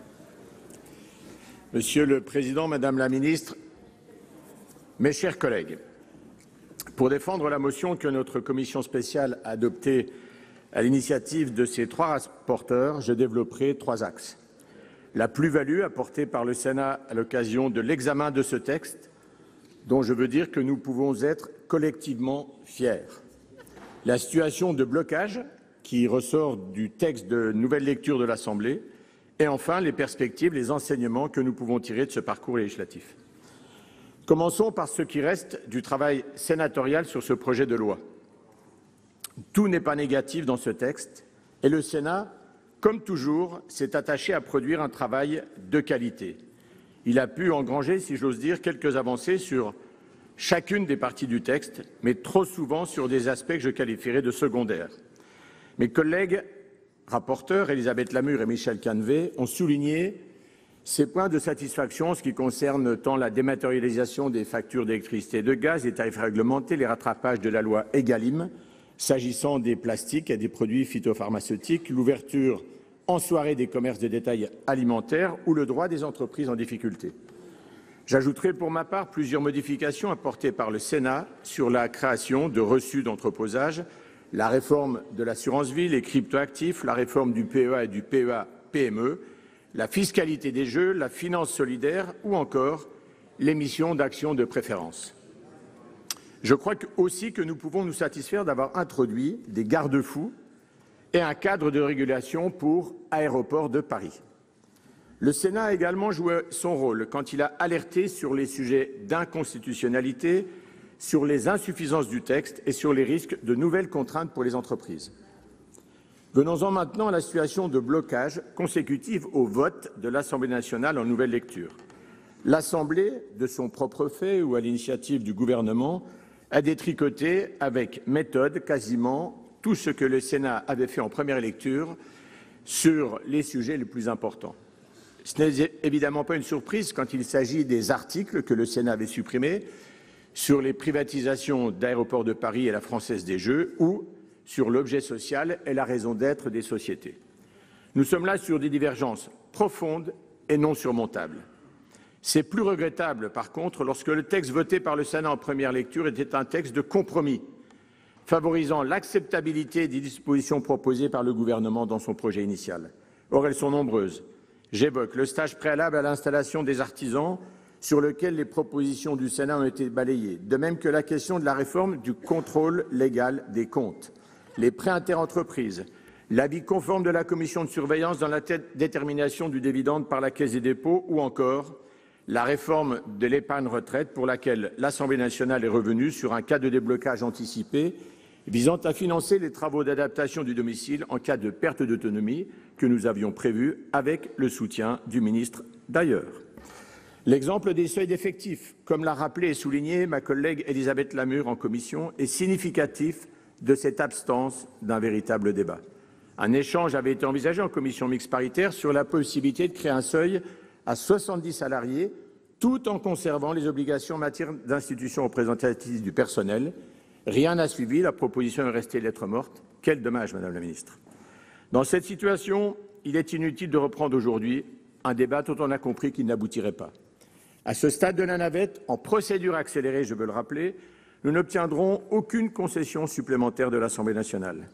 Monsieur le Président, Madame la Ministre, mes chers collègues, pour défendre la motion que notre commission spéciale a adoptée à l'initiative de ses 3 rapporteurs, je développerai 3 axes. La plus-value apportée par le Sénat à l'occasion de l'examen de ce texte, dont je veux dire que nous pouvons être collectivement fiers. La situation de blocage qui ressort du texte de nouvelle lecture de l'Assemblée et enfin les perspectives, les enseignements que nous pouvons tirer de ce parcours législatif. Commençons par ce qui reste du travail sénatorial sur ce projet de loi. Tout n'est pas négatif dans ce texte et le Sénat, comme toujours, s'est attaché à produire un travail de qualité. Il a pu engranger, si j'ose dire, quelques avancées sur chacune des parties du texte, mais trop souvent sur des aspects que je qualifierais de secondaires. Mes collègues rapporteurs, Elisabeth Lamure et Michel Canevet, ont souligné ces points de satisfaction en ce qui concerne tant la dématérialisation des factures d'électricité et de gaz, les tarifs réglementés, les rattrapages de la loi Egalim, s'agissant des plastiques et des produits phytopharmaceutiques, l'ouverture en soirée des commerces de détail alimentaires ou le droit des entreprises en difficulté. J'ajouterai pour ma part plusieurs modifications apportées par le Sénat sur la création de reçus d'entreposage, la réforme de l'assurance vie, les cryptoactifs, la réforme du PEA et du PEA-PME, la fiscalité des jeux, la finance solidaire ou encore l'émission d'actions de préférence. Je crois aussi que nous pouvons nous satisfaire d'avoir introduit des garde-fous et un cadre de régulation pour Aéroports de Paris. Le Sénat a également joué son rôle quand il a alerté sur les sujets d'inconstitutionnalité, sur les insuffisances du texte et sur les risques de nouvelles contraintes pour les entreprises. Venons-en maintenant à la situation de blocage consécutive au vote de l'Assemblée nationale en nouvelle lecture. L'Assemblée, de son propre fait ou à l'initiative du gouvernement, a détricoté avec méthode quasiment tout ce que le Sénat avait fait en première lecture sur les sujets les plus importants. Ce n'est évidemment pas une surprise quand il s'agit des articles que le Sénat avait supprimés sur les privatisations d'Aéroports de Paris et la Française des Jeux ou sur l'objet social et la raison d'être des sociétés. Nous sommes là sur des divergences profondes et non surmontables. C'est plus regrettable, par contre, lorsque le texte voté par le Sénat en première lecture était un texte de compromis, favorisant l'acceptabilité des dispositions proposées par le gouvernement dans son projet initial. Or, elles sont nombreuses. J'évoque le stage préalable à l'installation des artisans, sur lequel les propositions du Sénat ont été balayées, de même que la question de la réforme du contrôle légal des comptes, les prêts interentreprises, l'avis conforme de la commission de surveillance dans la détermination du dividende par la Caisse des dépôts ou encore la réforme de l'épargne retraite pour laquelle l'Assemblée nationale est revenue sur un cas de déblocage anticipé visant à financer les travaux d'adaptation du domicile en cas de perte d'autonomie que nous avions prévu avec le soutien du ministre d'ailleurs. L'exemple des seuils d'effectifs, comme l'a rappelé et souligné ma collègue Elisabeth Lamure en commission, est significatif de cette absence d'un véritable débat. Un échange avait été envisagé en commission mixte paritaire sur la possibilité de créer un seuil à 70 salariés, tout en conservant les obligations en matière d'institutions représentatives du personnel. Rien n'a suivi, la proposition est restée lettre morte. Quel dommage, Madame la Ministre. Dans cette situation, il est inutile de reprendre aujourd'hui un débat dont on a compris qu'il n'aboutirait pas. À ce stade de la navette, en procédure accélérée, je veux le rappeler, nous n'obtiendrons aucune concession supplémentaire de l'Assemblée nationale.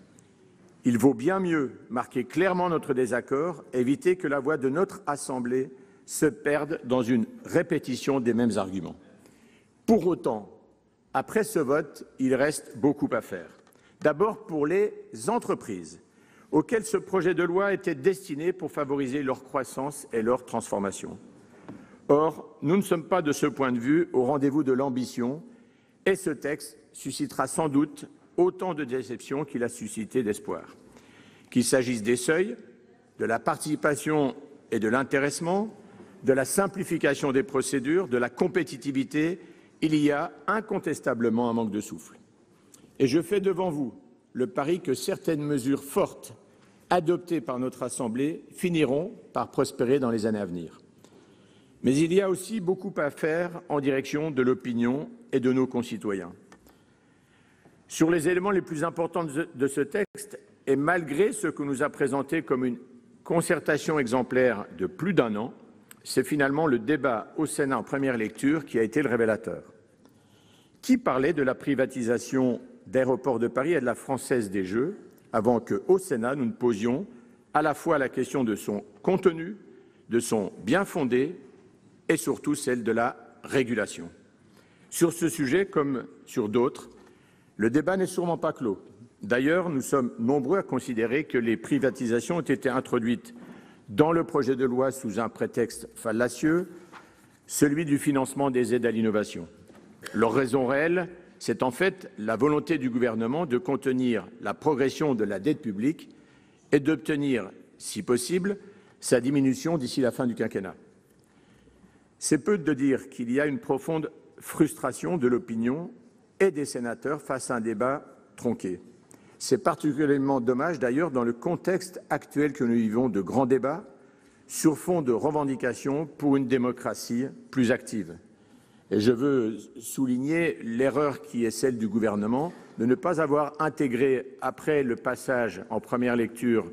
Il vaut bien mieux marquer clairement notre désaccord, éviter que la voix de notre Assemblée se perde dans une répétition des mêmes arguments. Pour autant, après ce vote, il reste beaucoup à faire. D'abord pour les entreprises, auxquelles ce projet de loi était destiné pour favoriser leur croissance et leur transformation. Or, nous ne sommes pas de ce point de vue au rendez-vous de l'ambition et ce texte suscitera sans doute autant de déception qu'il a suscité d'espoir. Qu'il s'agisse des seuils, de la participation et de l'intéressement, de la simplification des procédures, de la compétitivité, il y a incontestablement un manque de souffle. Et je fais devant vous le pari que certaines mesures fortes adoptées par notre Assemblée finiront par prospérer dans les années à venir. Mais il y a aussi beaucoup à faire en direction de l'opinion et de nos concitoyens. Sur les éléments les plus importants de ce texte, et malgré ce que nous a présenté comme une concertation exemplaire de plus d'1 an, c'est finalement le débat au Sénat en première lecture qui a été le révélateur. Qui parlait de la privatisation d'Aéroports de Paris et de la Française des Jeux, avant qu'au Sénat, nous ne posions à la fois la question de son contenu, de son bien-fondé et surtout celle de la régulation. Sur ce sujet, comme sur d'autres, le débat n'est sûrement pas clos. D'ailleurs, nous sommes nombreux à considérer que les privatisations ont été introduites dans le projet de loi sous un prétexte fallacieux, celui du financement des aides à l'innovation. Leur raison réelle, c'est en fait la volonté du gouvernement de contenir la progression de la dette publique et d'obtenir, si possible, sa diminution d'ici la fin du quinquennat. C'est peu de dire qu'il y a une profonde frustration de l'opinion et des sénateurs face à un débat tronqué. C'est particulièrement dommage d'ailleurs dans le contexte actuel que nous vivons de grands débats sur fond de revendications pour une démocratie plus active. Et je veux souligner l'erreur qui est celle du gouvernement de ne pas avoir intégré, après le passage en première lecture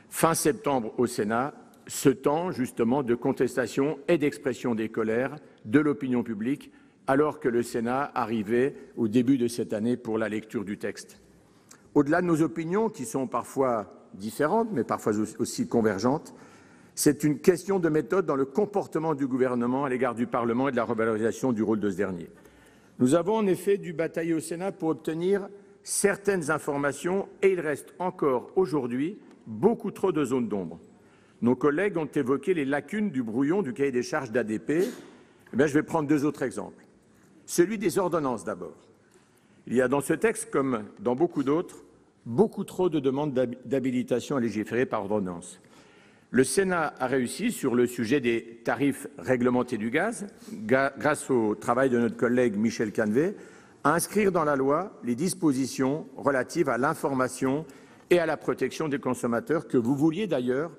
fin septembre au Sénat, ce temps justement de contestation et d'expression des colères de l'opinion publique, alors que le Sénat arrivait au début de cette année pour la lecture du texte. Au-delà de nos opinions, qui sont parfois différentes, mais parfois aussi convergentes, c'est une question de méthode dans le comportement du gouvernement à l'égard du Parlement et de la revalorisation du rôle de ce dernier. Nous avons en effet dû batailler au Sénat pour obtenir certaines informations et il reste encore aujourd'hui beaucoup trop de zones d'ombre. Nos collègues ont évoqué les lacunes du brouillon du cahier des charges d'ADP. Je vais prendre 2 autres exemples. Celui des ordonnances d'abord. Il y a dans ce texte, comme dans beaucoup d'autres, beaucoup trop de demandes d'habilitation à légiférer par ordonnance. Le Sénat a réussi sur le sujet des tarifs réglementés du gaz, grâce au travail de notre collègue Michel Canevet, à inscrire dans la loi les dispositions relatives à l'information et à la protection des consommateurs que vous vouliez d'ailleurs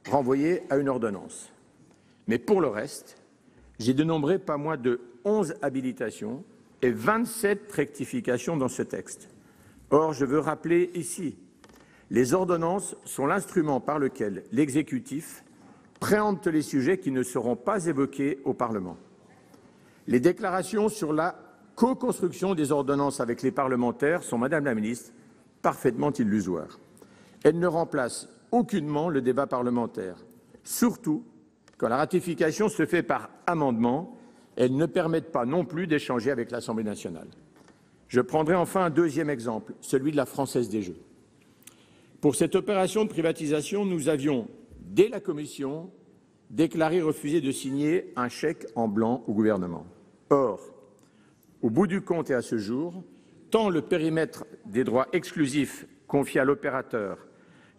renvoyer à une ordonnance. Mais pour le reste, j'ai dénombré pas moins de 11 habilitations et 27 rectifications dans ce texte. Or, je veux rappeler ici, les ordonnances sont l'instrument par lequel l'exécutif préempte les sujets qui ne seront pas évoqués au Parlement. Les déclarations sur la co-construction des ordonnances avec les parlementaires sont, Madame la Ministre, parfaitement illusoires. Elles ne remplacent aucunement le débat parlementaire, surtout quand la ratification se fait par amendement. Elles ne permettent pas non plus d'échanger avec l'Assemblée nationale. Je prendrai enfin un deuxième exemple, celui de la Française des Jeux. Pour cette opération de privatisation, nous avions, dès la Commission, déclaré refuser de signer un chèque en blanc au gouvernement. Or, au bout du compte et à ce jour, tant le périmètre des droits exclusifs confiés à l'opérateur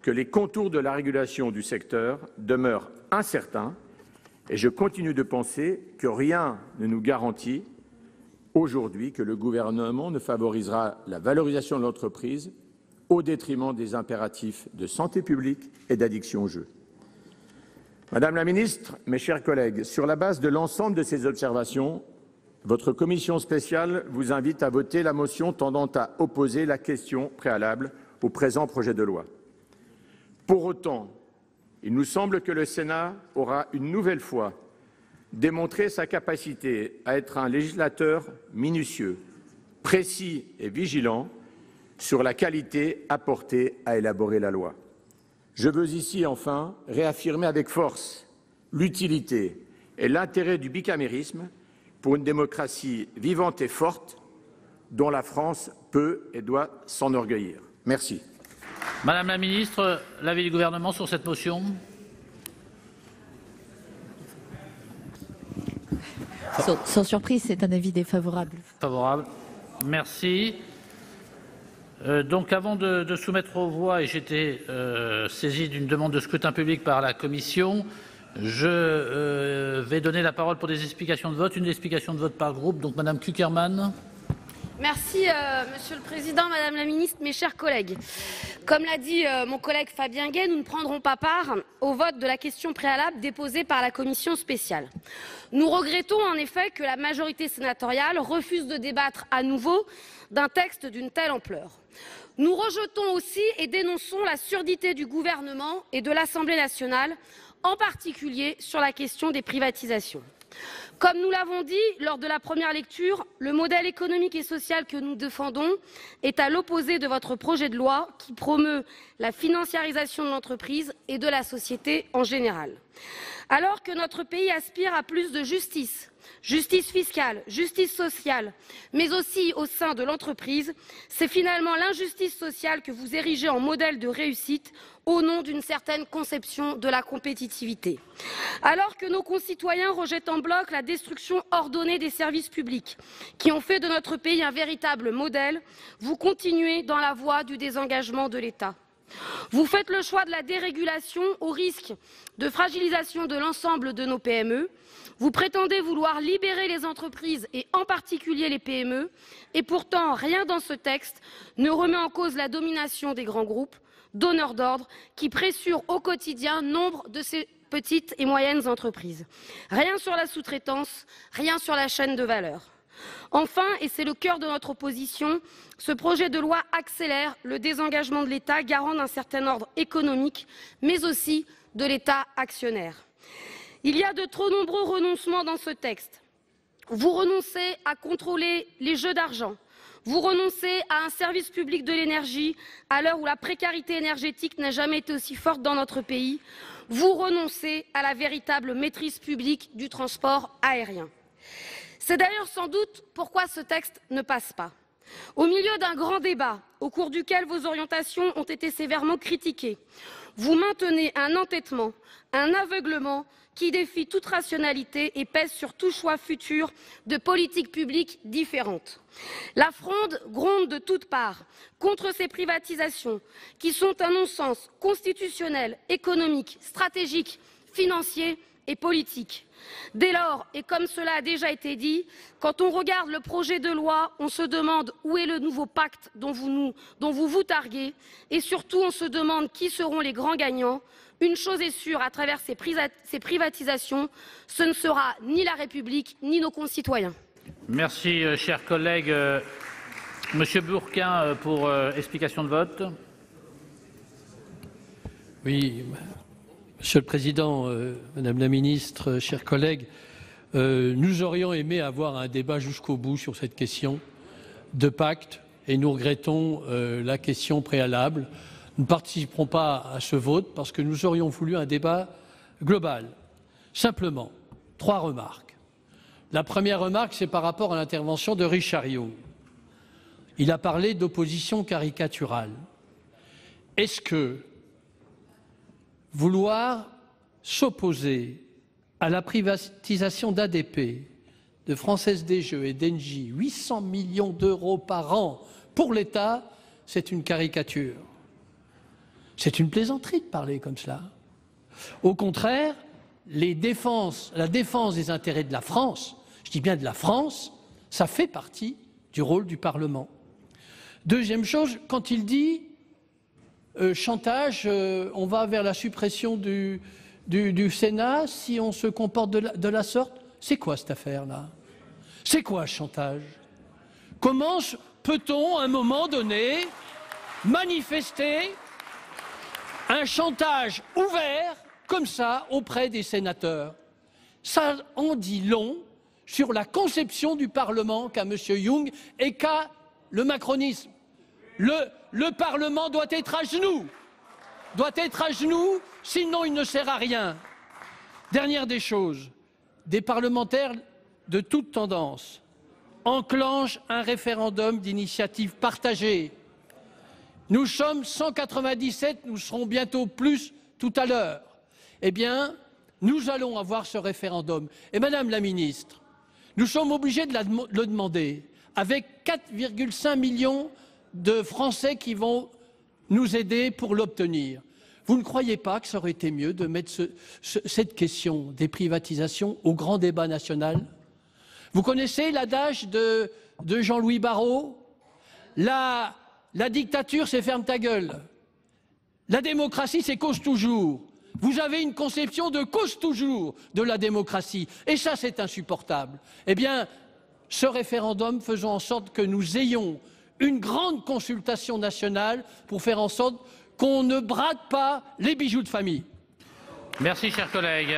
que les contours de la régulation du secteur demeurent incertains et je continue de penser que rien ne nous garantit aujourd'hui que le gouvernement ne favorisera la valorisation de l'entreprise au détriment des impératifs de santé publique et d'addiction au jeu. Madame la Ministre, mes chers collègues, sur la base de l'ensemble de ces observations, votre commission spéciale vous invite à voter la motion tendant à opposer la question préalable au présent projet de loi. Pour autant, il nous semble que le Sénat aura une nouvelle fois démontré sa capacité à être un législateur minutieux, précis et vigilant sur la qualité apportée à élaborer la loi. Je veux ici enfin réaffirmer avec force l'utilité et l'intérêt du bicamérisme pour une démocratie vivante et forte dont la France peut et doit s'enorgueillir. Merci. Madame la Ministre, l'avis du Gouvernement sur cette motion ? Sans surprise, c'est un avis défavorable. Favorable. Merci. Donc avant de soumettre aux voix, et j'étais saisi d'une demande de scrutin public par la Commission, je vais donner la parole pour des explications de vote. Une explication de vote par groupe. Donc Madame Kuckerman. Merci, Monsieur le Président, Madame la Ministre, mes chers collègues. Comme l'a dit mon collègue Fabien Gay, nous ne prendrons pas part au vote de la question préalable déposée par la Commission spéciale. Nous regrettons en effet que la majorité sénatoriale refuse de débattre à nouveau d'un texte d'une telle ampleur. Nous rejetons aussi et dénonçons la surdité du gouvernement et de l'Assemblée nationale, en particulier sur la question des privatisations. Comme nous l'avons dit lors de la première lecture, le modèle économique et social que nous défendons est à l'opposé de votre projet de loi qui promeut la financiarisation de l'entreprise et de la société en général. Alors que notre pays aspire à plus de justice, justice fiscale, justice sociale, mais aussi au sein de l'entreprise, c'est finalement l'injustice sociale que vous érigez en modèle de réussite au nom d'une certaine conception de la compétitivité. Alors que nos concitoyens rejettent en bloc la destruction ordonnée des services publics, qui ont fait de notre pays un véritable modèle, vous continuez dans la voie du désengagement de l'État. Vous faites le choix de la dérégulation au risque de fragilisation de l'ensemble de nos PME. Vous prétendez vouloir libérer les entreprises et en particulier les PME, et pourtant rien dans ce texte ne remet en cause la domination des grands groupes, donneurs d'ordre, qui pressurent au quotidien nombre de ces petites et moyennes entreprises. Rien sur la sous-traitance, rien sur la chaîne de valeur. Enfin, et c'est le cœur de notre opposition, ce projet de loi accélère le désengagement de l'État, garant d'un certain ordre économique, mais aussi de l'État actionnaire. Il y a de trop nombreux renoncements dans ce texte. Vous renoncez à contrôler les jeux d'argent. Vous renoncez à un service public de l'énergie à l'heure où la précarité énergétique n'a jamais été aussi forte dans notre pays. Vous renoncez à la véritable maîtrise publique du transport aérien. C'est d'ailleurs sans doute pourquoi ce texte ne passe pas. Au milieu d'un grand débat, au cours duquel vos orientations ont été sévèrement critiquées, vous maintenez un entêtement, un aveuglement qui défie toute rationalité et pèse sur tout choix futur de politiques publiques différentes. La fronde gronde de toutes parts contre ces privatisations qui sont un non-sens constitutionnel, économique, stratégique, financier et politique. Dès lors, et comme cela a déjà été dit, quand on regarde le projet de loi, on se demande où est le nouveau pacte dont vous vous targuez, et surtout on se demande qui seront les grands gagnants. Une chose est sûre, à travers ces privatisations, ce ne sera ni la République, ni nos concitoyens. Merci, chers collègues. Monsieur Bourquin, pour explication de vote. Oui, Monsieur le Président, Madame la Ministre, chers collègues, nous aurions aimé avoir un débat jusqu'au bout sur cette question de pacte et nous regrettons la question préalable. Nous ne participerons pas à ce vote parce que nous aurions voulu un débat global. Simplement, 3 remarques. La première remarque, c'est par rapport à l'intervention de Richard Yung. Il a parlé d'opposition caricaturale. Est-ce que vouloir s'opposer à la privatisation d'ADP, de Française des Jeux et d'Engie, 800 millions d'euros par an pour l'État, c'est une caricature. C'est une plaisanterie de parler comme cela. Au contraire, la défense des intérêts de la France, je dis bien de la France, ça fait partie du rôle du Parlement. Deuxième chose, quand il dit chantage, on va vers la suppression du Sénat si on se comporte de la sorte, c'est quoi cette affaire-là? C'est quoi chantage? Comment peut-on, à un moment donné, manifester un chantage ouvert, comme ça, auprès des sénateurs? Ça en dit long sur la conception du Parlement qu'a M. Yung et qu'a le macronisme. Le Parlement doit être à genoux, sinon il ne sert à rien. Dernière des choses, des parlementaires de toute tendance enclenchent un référendum d'initiative partagée. Nous sommes 197, nous serons bientôt plus tout à l'heure. Eh bien, nous allons avoir ce référendum. Et Madame la Ministre, Nous sommes obligés de le demander, avec 4,5 millions de Français qui vont nous aider pour l'obtenir. Vous ne croyez pas que ça aurait été mieux de mettre cette question des privatisations au grand débat national? Vous connaissez l'adage de Jean-Louis Barrault? La dictature, c'est ferme ta gueule. La démocratie, c'est cause toujours. Vous avez une conception de cause toujours de la démocratie. Et ça, c'est insupportable. Eh bien, ce référendum, faisons en sorte que nous ayons une grande consultation nationale pour faire en sorte qu'on ne brade pas les bijoux de famille. Merci, chers collègues.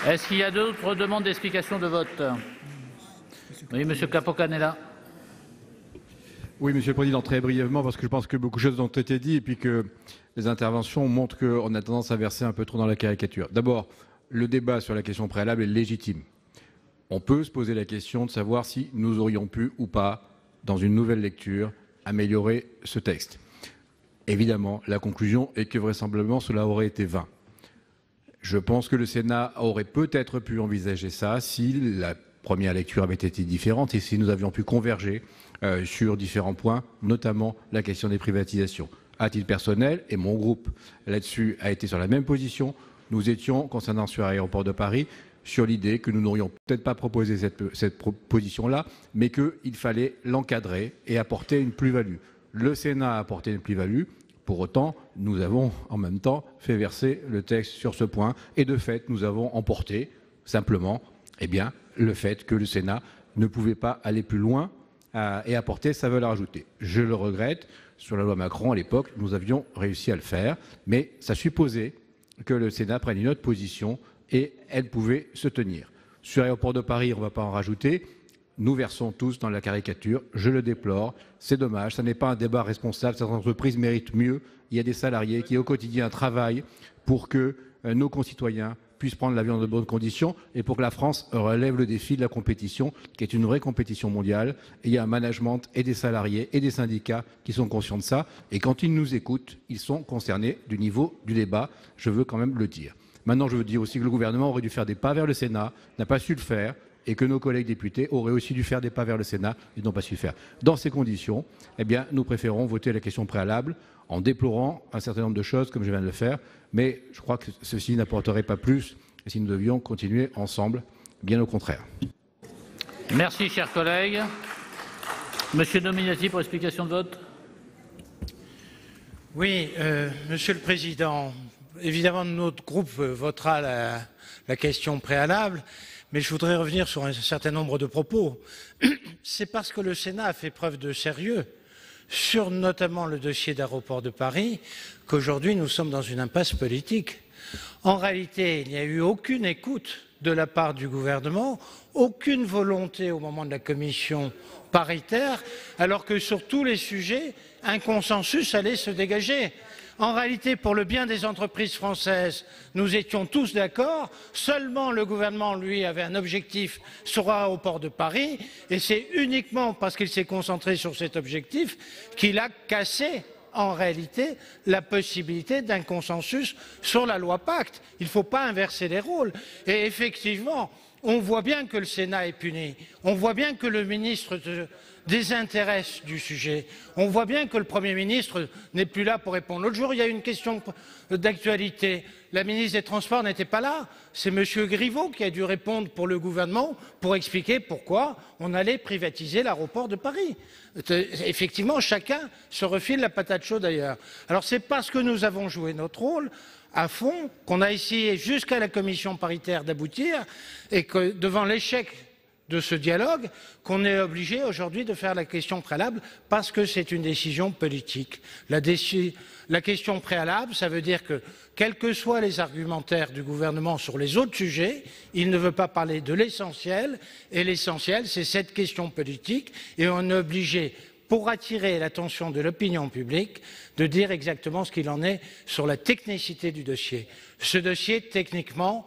Est-ce qu'il y a d'autres demandes d'explication de vote? Oui, Monsieur Capo-Canella. Oui, Monsieur le Président, très brièvement, parce que je pense que beaucoup de choses ont été dites et puis que les interventions montrent qu'on a tendance à verser un peu trop dans la caricature. D'abord, le débat sur la question préalable est légitime. On peut se poser la question de savoir si nous aurions pu ou pas, dans une nouvelle lecture, améliorer ce texte. Évidemment, la conclusion est que vraisemblablement cela aurait été vain. Je pense que le Sénat aurait peut-être pu envisager ça si la première lecture avait été différente et si nous avions pu converger sur différents points, notamment la question des privatisations. À titre personnel, et mon groupe là-dessus a été sur la même position, nous étions, concernant sur l'aéroport de Paris, sur l'idée que nous n'aurions peut-être pas proposé cette proposition-là, mais qu'il fallait l'encadrer et apporter une plus-value. Le Sénat a apporté une plus-value. Pour autant, nous avons en même temps fait verser le texte sur ce point et de fait, nous avons emporté simplement le fait que le Sénat ne pouvait pas aller plus loin et apporter sa valeur ajoutée. Je le regrette. Sur la loi Macron, à l'époque, nous avions réussi à le faire, mais ça supposait que le Sénat prenne une autre position et elle pouvait se tenir. Sur l'aéroport de Paris, on ne va pas en rajouter. Nous versons tous dans la caricature. Je le déplore. C'est dommage. Ce n'est pas un débat responsable. Cette entreprise mérite mieux. Il y a des salariés qui, au quotidien, travaillent pour que nos concitoyens puissent prendre l'avion dans de bonnes conditions et pour que la France relève le défi de la compétition, qui est une vraie compétition mondiale. Et il y a un management et des salariés et des syndicats qui sont conscients de ça. Et quand ils nous écoutent, ils sont concernés du niveau du débat. Je veux quand même le dire. Maintenant, je veux dire aussi que le gouvernement aurait dû faire des pas vers le Sénat, n'a pas su le faire, et que nos collègues députés auraient aussi dû faire des pas vers le Sénat et n'ont pas su le faire. Dans ces conditions, nous préférons voter la question préalable en déplorant un certain nombre de choses, comme je viens de le faire, mais je crois que ceci n'apporterait pas plus si nous devions continuer ensemble, bien au contraire. Merci, chers collègues. Monsieur Dominati, pour explication de vote. Oui, Monsieur le Président, évidemment, notre groupe votera la question préalable, mais je voudrais revenir sur un certain nombre de propos. C'est parce que le Sénat a fait preuve de sérieux sur notamment le dossier d'Aéroport de Paris qu'aujourd'hui nous sommes dans une impasse politique. En réalité, il n'y a eu aucune écoute de la part du gouvernement, aucune volonté au moment de la commission paritaire, alors que sur tous les sujets, un consensus allait se dégager. En réalité, pour le bien des entreprises françaises, nous étions tous d'accord. Seulement, le gouvernement, lui, avait un objectif sur l'aéroport de Paris. Et c'est uniquement parce qu'il s'est concentré sur cet objectif qu'il a cassé, en réalité, la possibilité d'un consensus sur la loi Pacte. Il ne faut pas inverser les rôles. Et effectivement, on voit bien que le Sénat est puni. On voit bien que le ministre désintéresse du sujet. On voit bien que le Premier ministre n'est plus là pour répondre. L'autre jour, il y a une question d'actualité. La ministre des Transports n'était pas là. C'est M. Griveaux qui a dû répondre pour le gouvernement pour expliquer pourquoi on allait privatiser l'aéroport de Paris. Effectivement, chacun se refile la patate chaude ailleurs. Alors c'est parce que nous avons joué notre rôle à fond qu'on a essayé jusqu'à la commission paritaire d'aboutir et que devant l'échec de ce dialogue, qu'on est obligé aujourd'hui de faire la question préalable parce que c'est une décision politique. La question préalable, ça veut dire que, quels que soient les argumentaires du gouvernement sur les autres sujets, il ne veut pas parler de l'essentiel, et l'essentiel, c'est cette question politique, et on est obligé, pour attirer l'attention de l'opinion publique, de dire exactement ce qu'il en est sur la technicité du dossier. Ce dossier, techniquement,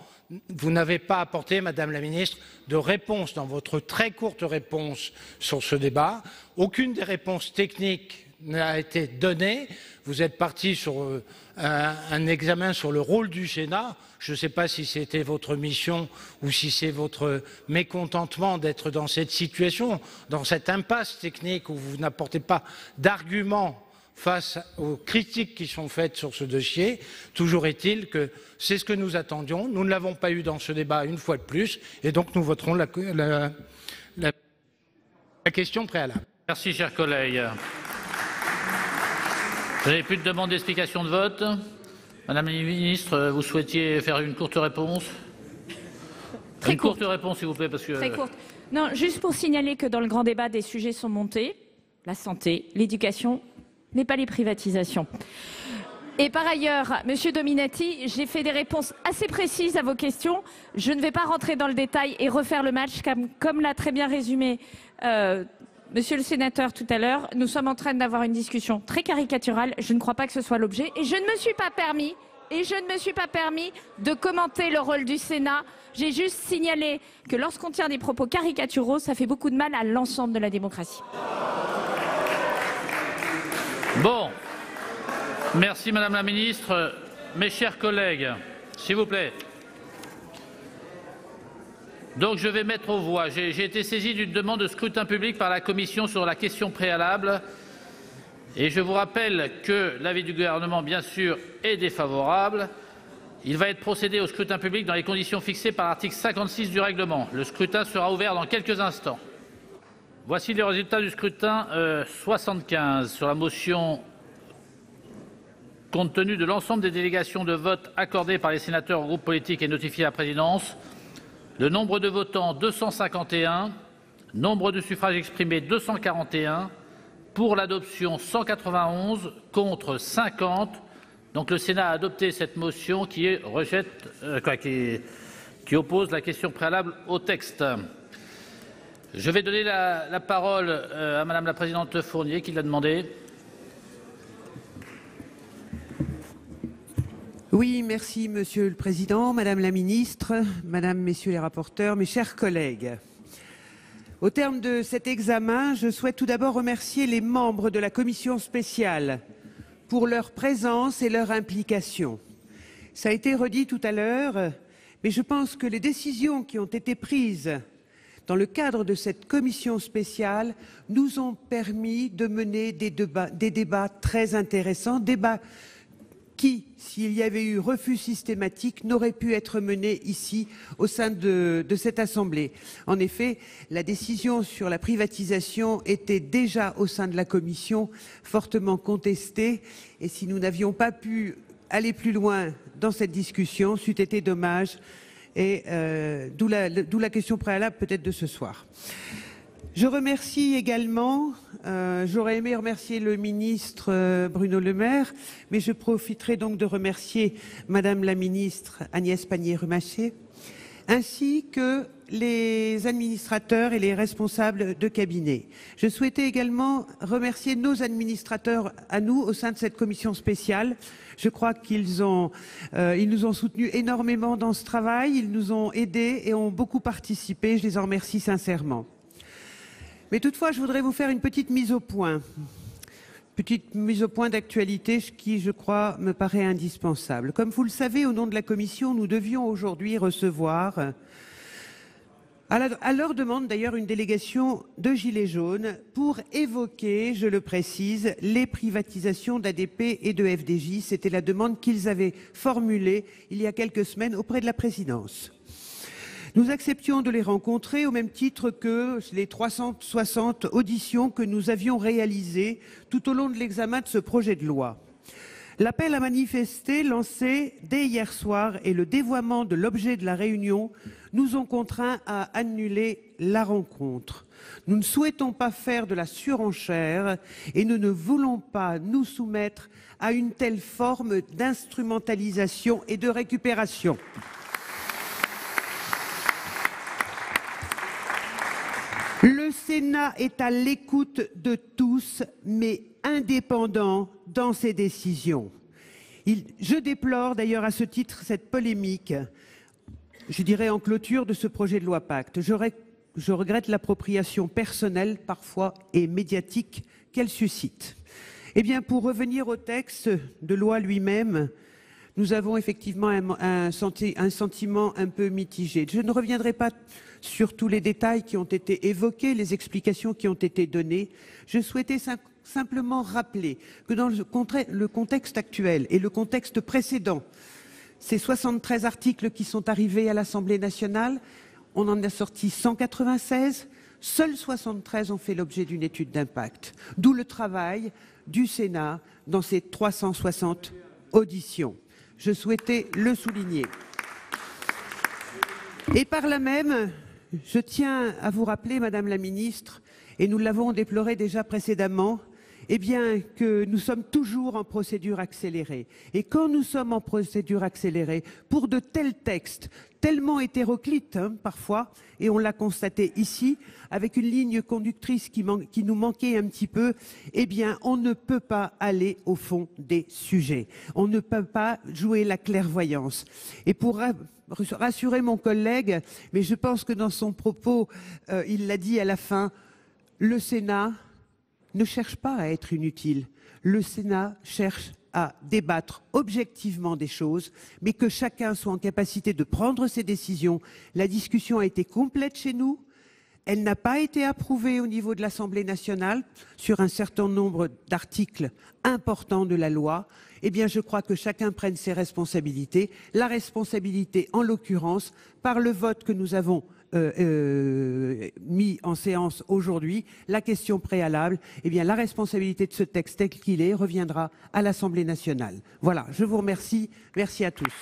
vous n'avez pas apporté, Madame la Ministre, de réponse dans votre très courte réponse sur ce débat. Aucune des réponses techniques n'a été donné. Vous êtes parti sur un examen sur le rôle du Sénat. Je ne sais pas si c'était votre mission ou si c'est votre mécontentement d'être dans cette situation, dans cette impasse technique où vous n'apportez pas d'arguments face aux critiques qui sont faites sur ce dossier. Toujours est-il que c'est ce que nous attendions. Nous ne l'avons pas eu dans ce débat une fois de plus, et donc nous voterons la question préalable. Merci, chers collègues. Vous n'avez plus de demande d'explication de vote. Madame la ministre, vous souhaitiez faire une courte réponse? Une courte réponse, s'il vous plaît, parce que... Très courte. Non, juste pour signaler que dans le grand débat, des sujets sont montés. La santé, l'éducation, mais pas les privatisations. Et par ailleurs, Monsieur Dominati, j'ai fait des réponses assez précises à vos questions. Je ne vais pas rentrer dans le détail et refaire le match, comme l'a très bien résumé Monsieur le sénateur tout à l'heure. Nous sommes en train d'avoir une discussion très caricaturale. Je ne crois pas que ce soit l'objet. Et je ne me suis pas permis, de commenter le rôle du Sénat. J'ai juste signalé que lorsqu'on tient des propos caricaturaux, ça fait beaucoup de mal à l'ensemble de la démocratie. Bon. Merci Madame la Ministre. Mes chers collègues, s'il vous plaît. Donc je vais mettre aux voix. J'ai été saisi d'une demande de scrutin public par la Commission sur la question préalable. Et je vous rappelle que l'avis du gouvernement, bien sûr, est défavorable. Il va être procédé au scrutin public dans les conditions fixées par l'article 56 du règlement. Le scrutin sera ouvert dans quelques instants. Voici les résultats du scrutin 75 sur la motion. Compte tenu de l'ensemble des délégations de vote accordées par les sénateurs aux groupes politiques et notifiées à la présidence, le nombre de votants 251, nombre de suffrages exprimés 241, pour l'adoption 191, contre 50. Donc le Sénat a adopté cette motion qui oppose la question préalable au texte. Je vais donner la parole à Madame la présidente Fournier qui l'a demandé. Oui, merci Monsieur le Président, Madame la Ministre, Madame, Messieurs les rapporteurs, mes chers collègues. Au terme de cet examen, je souhaite tout d'abord remercier les membres de la commission spéciale pour leur présence et leur implication. Ça a été redit tout à l'heure, mais je pense que les décisions qui ont été prises dans le cadre de cette commission spéciale nous ont permis de mener des débats très intéressants, débats qui, s'il y avait eu refus systématique, n'aurait pu être mené ici au sein de cette Assemblée. En effet, la décision sur la privatisation était déjà au sein de la Commission fortement contestée et si nous n'avions pas pu aller plus loin dans cette discussion, c'eût été dommage et d'où la question préalable peut-être de ce soir. Je remercie également, j'aurais aimé remercier le ministre Bruno Le Maire, mais je profiterai donc de remercier Madame la ministre Agnès Pannier-Runacher, ainsi que les administrateurs et les responsables de cabinet. Je souhaitais également remercier nos administrateurs à nous au sein de cette commission spéciale. Je crois qu'ils nous ont soutenus énormément dans ce travail, ils nous ont aidés et ont beaucoup participé. Je les en remercie sincèrement. Mais toutefois, je voudrais vous faire une petite mise au point d'actualité qui, je crois, me paraît indispensable. Comme vous le savez, au nom de la Commission, nous devions aujourd'hui recevoir, à leur demande d'ailleurs, une délégation de Gilets jaunes pour évoquer, je le précise, les privatisations d'ADP et de FDJ. C'était la demande qu'ils avaient formulée il y a quelques semaines auprès de la présidence. Nous acceptions de les rencontrer au même titre que les 360 auditions que nous avions réalisées tout au long de l'examen de ce projet de loi. L'appel à manifester lancé dès hier soir et le dévoiement de l'objet de la réunion nous ont contraints à annuler la rencontre. Nous ne souhaitons pas faire de la surenchère et nous ne voulons pas nous soumettre à une telle forme d'instrumentalisation et de récupération. Le Sénat est à l'écoute de tous, mais indépendant dans ses décisions. Je déplore d'ailleurs à ce titre cette polémique, je dirais en clôture de ce projet de loi Pacte. J'aurais je regrette l'appropriation personnelle parfois et médiatique qu'elle suscite. Eh bien, pour revenir au texte de loi lui-même, nous avons effectivement un sentiment un peu mitigé. Je ne reviendrai pas sur tous les détails qui ont été évoqués, les explications qui ont été données. Je souhaitais simplement rappeler que dans le contexte actuel et le contexte précédent, ces 73 articles qui sont arrivés à l'Assemblée nationale, on en a sorti 196, seuls 73 ont fait l'objet d'une étude d'impact. D'où le travail du Sénat dans ces 360 auditions. Je souhaitais le souligner. Et par là même, je tiens à vous rappeler, Madame la Ministre, et nous l'avons déploré déjà précédemment, eh bien, que nous sommes toujours en procédure accélérée. Et quand nous sommes en procédure accélérée, pour de tels textes, tellement hétéroclites parfois, et on l'a constaté ici, avec une ligne conductrice qui nous manquait un petit peu, eh bien, on ne peut pas aller au fond des sujets. On ne peut pas jouer la clairvoyance. Et pour rassurer mon collègue, mais je pense que dans son propos, il l'a dit à la fin, le Sénat ne cherche pas à être inutile. Le Sénat cherche à débattre objectivement des choses, mais que chacun soit en capacité de prendre ses décisions. La discussion a été complète chez nous. Elle n'a pas été approuvée au niveau de l'Assemblée nationale sur un certain nombre d'articles importants de la loi. Eh bien, je crois que chacun prenne ses responsabilités. La responsabilité, en l'occurrence, par le vote que nous avons mis en séance aujourd'hui, la question préalable, eh bien, la responsabilité de ce texte tel qu'il est reviendra à l'Assemblée nationale. Voilà, je vous remercie. Merci à tous.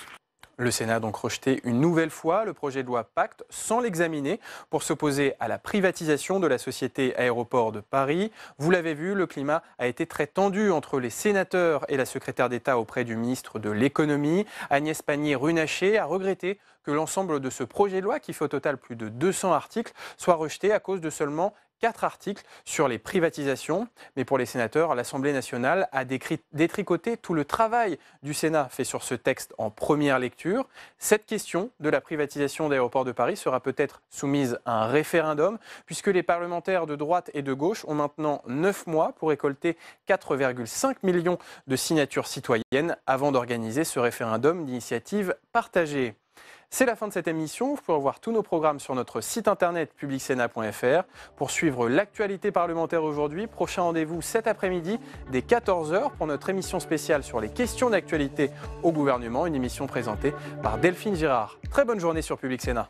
Le Sénat a donc rejeté une nouvelle fois le projet de loi Pacte sans l'examiner pour s'opposer à la privatisation de la société Aéroports de Paris. Vous l'avez vu, le climat a été très tendu entre les sénateurs et la secrétaire d'État auprès du ministre de l'Économie. Agnès Pannier-Runacher a regretté que l'ensemble de ce projet de loi, qui fait au total plus de 200 articles, soit rejeté à cause de seulement 4 articles sur les privatisations. Mais pour les sénateurs, l'Assemblée nationale a détricoté tout le travail du Sénat fait sur ce texte en première lecture. Cette question de la privatisation d'Aéroports de Paris sera peut-être soumise à un référendum, puisque les parlementaires de droite et de gauche ont maintenant 9 mois pour récolter 4,5 millions de signatures citoyennes avant d'organiser ce référendum d'initiative partagée. C'est la fin de cette émission. Vous pouvez revoir tous nos programmes sur notre site internet publicsénat.fr. Pour suivre l'actualité parlementaire aujourd'hui, prochain rendez-vous cet après-midi dès 14h pour notre émission spéciale sur les questions d'actualité au gouvernement, une émission présentée par Delphine Girard. Très bonne journée sur Public Sénat.